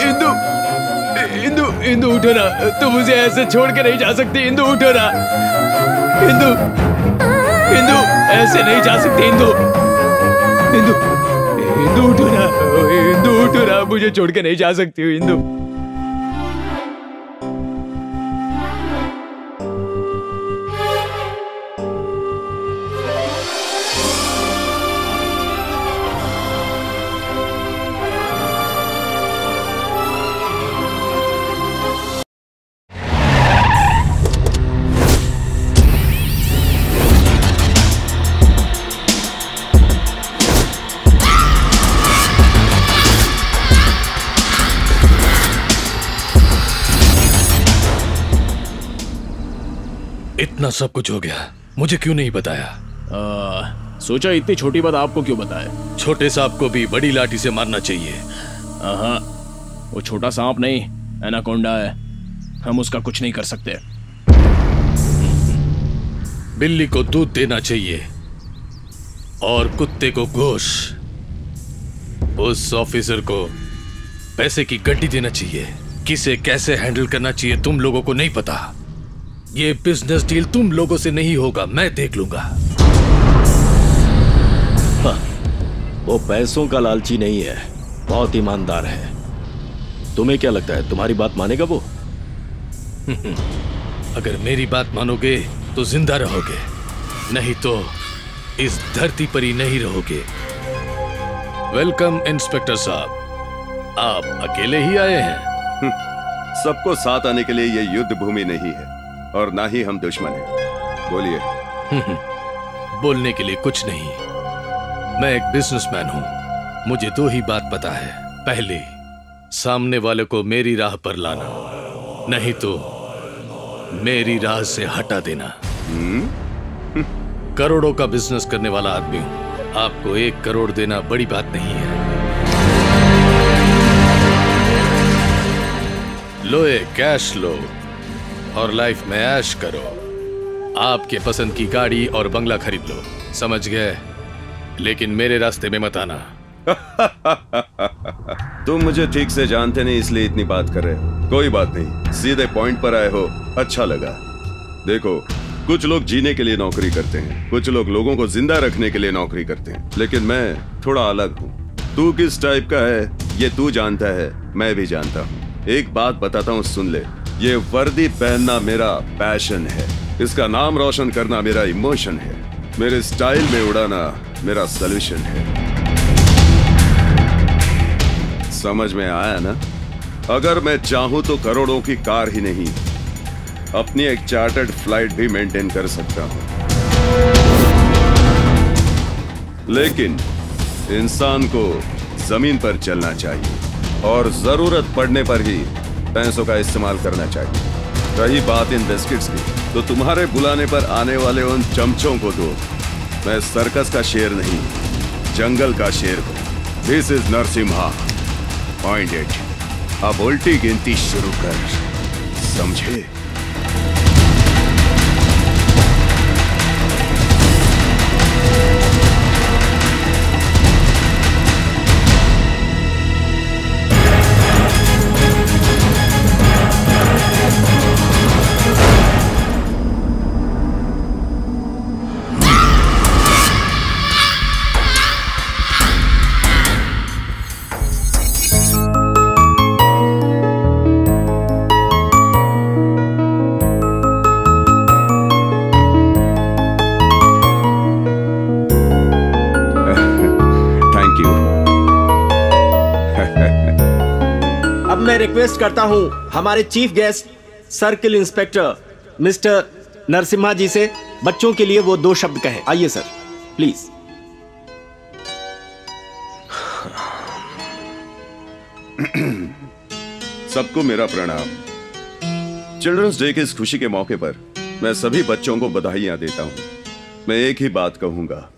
इंदु, इंदु, इंदु उठो ना, तुम मुझे ऐसे छोड़ के नहीं जा सकती। इंदु उठो ना, इंदु, इंदु ऐसे नहीं जा सकती। इंदु, इंदु, इंदु उठो ना, इंदु उठो ना, मुझे छोड़ के नहीं जा सकती हो इंदु। इतना सब कुछ हो गया, मुझे क्यों नहीं बताया? सोचा इतनी छोटी बात आपको क्यों बताए। छोटे सांप को भी बड़ी लाठी से मारना चाहिए। हाँ, वो छोटा सांप नहीं, एनाकोंडा है, हम उसका कुछ नहीं कर सकते। बिल्ली को दूध देना चाहिए और कुत्ते को गोश्त। उस ऑफिसर को पैसे की गड्डी देना चाहिए। किसे कैसे हैंडल करना चाहिए तुम लोगों को नहीं पता। ये बिजनेस डील तुम लोगों से नहीं होगा, मैं देख लूंगा। वो पैसों का लालची नहीं है, बहुत ईमानदार है। तुम्हें क्या लगता है तुम्हारी बात मानेगा वो? अगर मेरी बात मानोगे तो जिंदा रहोगे, नहीं तो इस धरती पर ही नहीं रहोगे। वेलकम इंस्पेक्टर साहब, आप अकेले ही आए हैं? सबको साथ आने के लिए ये युद्ध भूमि नहीं है और ना ही हम दुश्मन हैं। बोलिए। बोलने के लिए कुछ नहीं, मैं एक बिजनेसमैन हूं। मुझे दो ही बात पता है। पहले, सामने वाले को मेरी राह पर लाना, नहीं तो मेरी राह से हटा देना। करोड़ों का बिजनेस करने वाला आदमी हूं, आपको 1 करोड़ देना बड़ी बात नहीं है। लो, ये कैश लो और लाइफ में ऐश करो। आपके पसंद की गाड़ी और बंगला खरीद लो, समझ गए? लेकिन मेरे रास्ते में मत आना। तुम मुझे ठीक से जानते नहीं इसलिए इतनी बात कर रहे हो। कोई बात नहीं, सीधे पॉइंट पर आए हो, अच्छा लगा। देखो, कुछ लोग जीने के लिए नौकरी करते हैं, कुछ लोग लोगों को जिंदा रखने के लिए नौकरी करते हैं, लेकिन मैं थोड़ा अलग हूँ। तू किस टाइप का है ये तू जानता है, मैं भी जानता हूँ। एक बात बताता हूँ, सुन ले। ये वर्दी पहनना मेरा पैशन है, इसका नाम रोशन करना मेरा इमोशन है, मेरे स्टाइल में उड़ाना मेरा सॉल्यूशन है। समझ में आया ना? अगर मैं चाहूं तो करोड़ों की कार ही नहीं, अपनी एक चार्टर्ड फ्लाइट भी मेंटेन कर सकता हूं। लेकिन इंसान को जमीन पर चलना चाहिए और जरूरत पड़ने पर ही पैसों का इस्तेमाल करना चाहिए। रही बात इन बिस्किट्स की, तो तुम्हारे बुलाने पर आने वाले उन चमचों को दो। मैं सर्कस का शेर नहीं, जंगल का शेर हूं। This is Narasimha. Point it. अब उल्टी गिनती शुरू कर, समझे? मैं रिक्वेस्ट करता हूं हमारे chief guest circle inspector mister Narasimha ji से बच्चों के लिए वो 2 शब्द कहें। आइए सर, प्लीज। सबको मेरा प्रणाम। चिल्ड्रंस डे की इस खुशी के मौके पर मैं सभी बच्चों को बधाइयां देता हूं। मैं एक ही बात कहूंगा,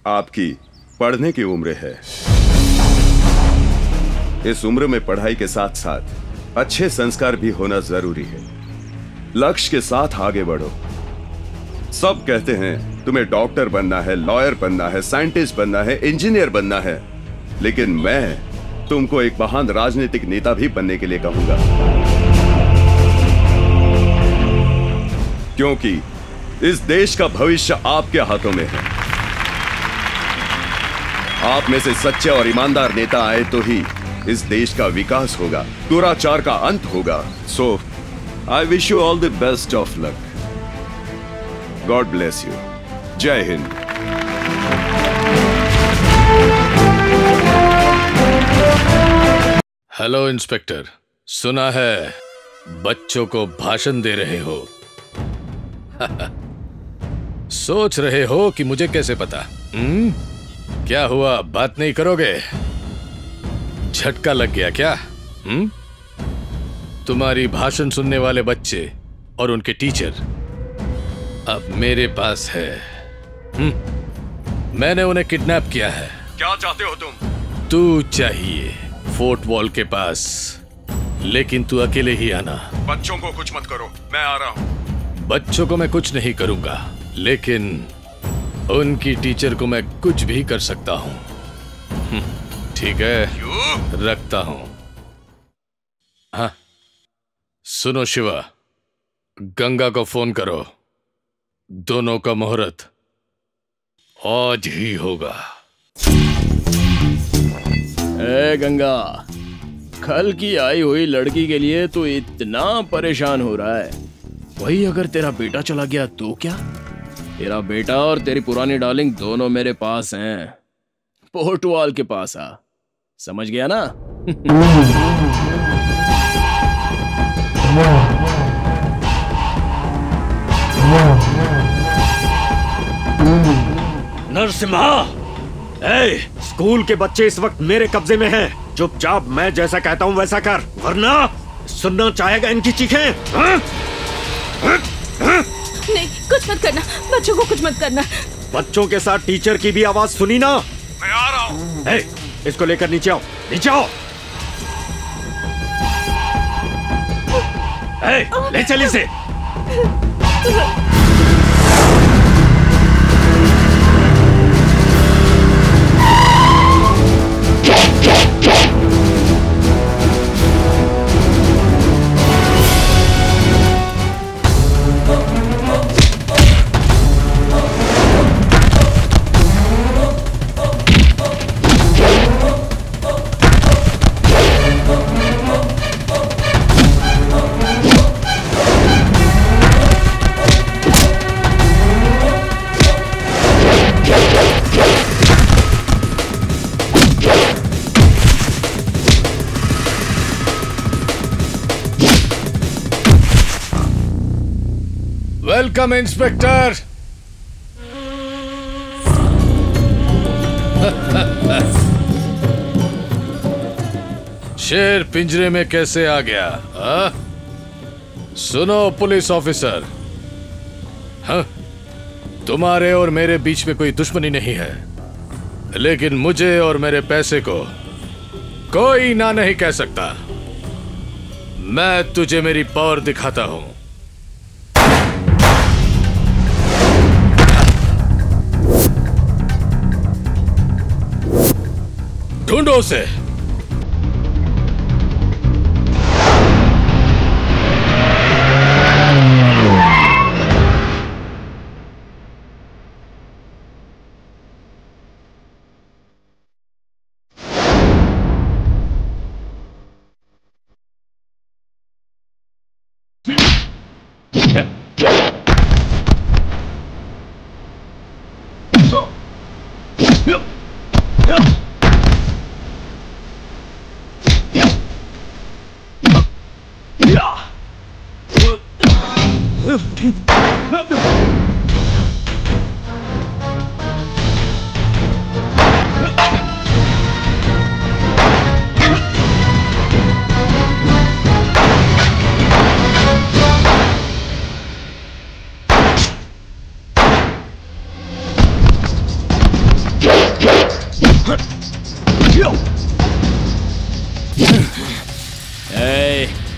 आपकी पढ़ने की उम्र है। इस उम्र में पढ़ाई के साथ साथ अच्छे संस्कार भी होना जरूरी है। लक्ष्य के साथ आगे बढ़ो। सब कहते हैं तुम्हें डॉक्टर बनना है, लॉयर बनना है, साइंटिस्ट बनना है, इंजीनियर बनना है, लेकिन मैं तुमको एक महान राजनीतिक नेता भी बनने के लिए कहूंगा, क्योंकि इस देश का भविष्य आपके हाथों में है। आप में से सच्चे और ईमानदार नेता आए तो ही इस देश का विकास होगा, दुराचार का अंत होगा। So I wish you all the best of luck. God bless you. जय हिंद। हेलो इंस्पेक्टर, सुना है बच्चों को भाषण दे रहे हो। सोच रहे हो कि मुझे कैसे पता? क्या हुआ, बात नहीं करोगे? झटका लग गया क्या? तुम्हारी भाषण सुनने वाले बच्चे और उनके टीचर अब मेरे पास है। मैंने उन्हें किडनैप किया है। क्या चाहते हो तुम? तू चाहिए फोर्ट वॉल के पास, लेकिन तू अकेले ही आना। बच्चों को कुछ मत करो, मैं आ रहा हूँ। बच्चों को मैं कुछ नहीं करूंगा, लेकिन उनकी टीचर को मैं कुछ भी कर सकता हूँ। ठीक है, रखता हूँ। हाँ सुनो शिवा, गंगा को फोन करो। दोनों का मुहूर्त आज ही होगा। ए गंगा, कल की आई हुई लड़की के लिए तू इतना परेशान हो रहा है, वही अगर तेरा बेटा चला गया तो क्या? तेरा बेटा और तेरी पुरानी डार्लिंग दोनों मेरे पास हैं। पोर्टवाल के पास आ, समझ गया ना? नरसिम्हा, स्कूल के बच्चे इस वक्त मेरे कब्जे में हैं। चुपचाप मैं जैसा कहता हूँ वैसा कर, वरना सुनना चाहेगा इनकी चीखें। नहीं, कुछ मत करना, बच्चों को कुछ मत करना। बच्चों के साथ टीचर की भी आवाज सुनी ना? मैं आ रहा हूँ। इसको लेकर नीचे आओ, नीचे आओ। ले चल इसे। Welcome inspector. शेर पिंजरे में कैसे आ गया? सुनो पुलिस ऑफिसर, हाँ, तुम्हारे और मेरे बीच में कोई दुश्मनी नहीं है, लेकिन मुझे और मेरे पैसे को कोई ना नहीं कह सकता। मैं तुझे मेरी पावर दिखाता हूं। ढूंढो उसे।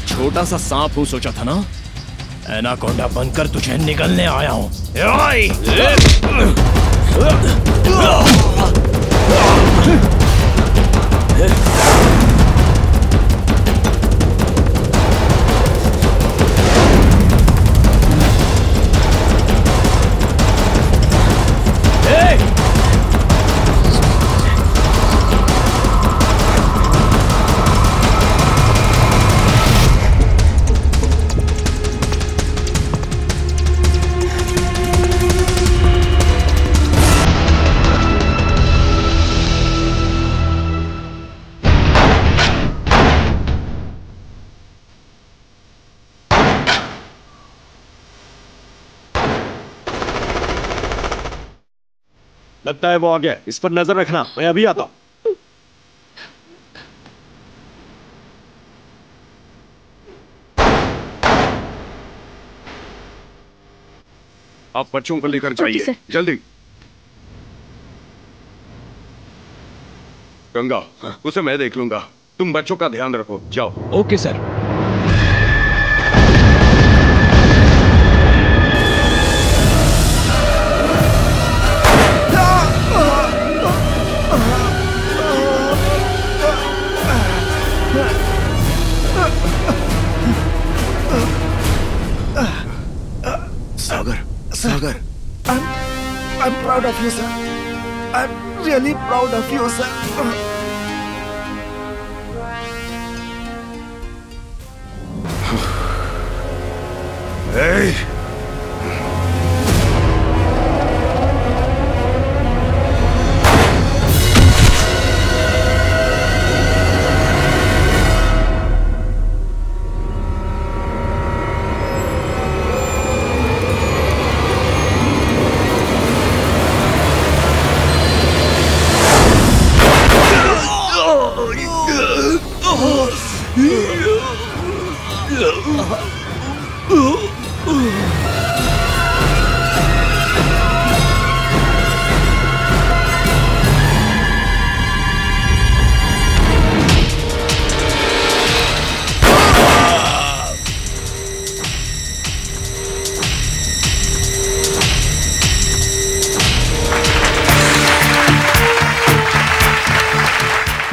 छोटा सा सांप हूं सोचा था ना, एनाकोंडा बनकर तुझे निगलने आया हूं। लगता है वो आ गया, इस पर नजर रखना, मैं अभी आता हूं। आप बच्चों को लेकर जाइए जल्दी। गंगा, उसे मैं देख लूंगा, तुम बच्चों का ध्यान रखो, जाओ। Okay sir. Sagar, Sagar. I'm proud of you, sir. I'm really proud of you, sir. Hey!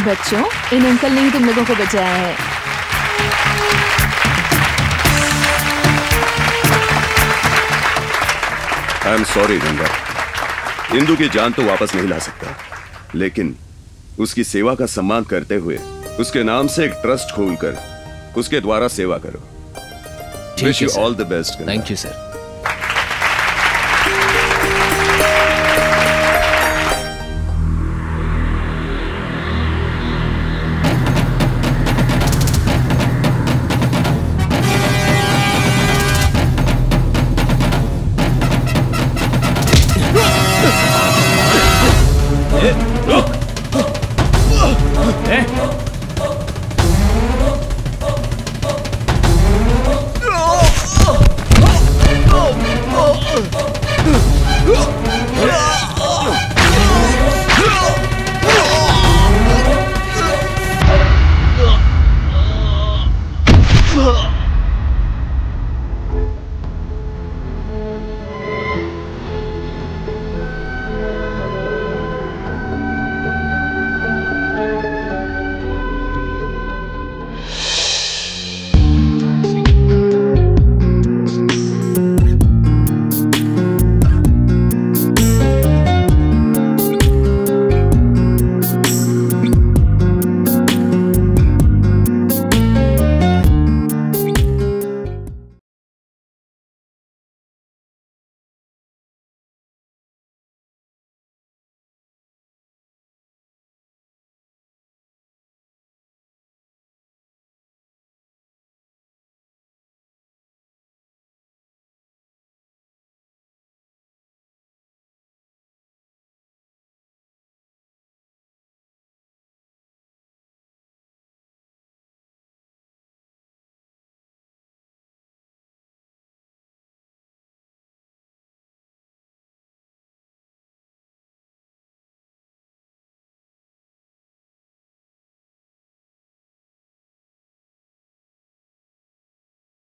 बच्चों, इन अंकल ने ही तुम लोगों को बचाया है। I am sorry Ganga, Indu की जान तो वापस नहीं ला सकता, लेकिन उसकी सेवा का सम्मान करते हुए उसके नाम से एक ट्रस्ट खोलकर उसके द्वारा सेवा करो। Wish you all the best. Thank you sir.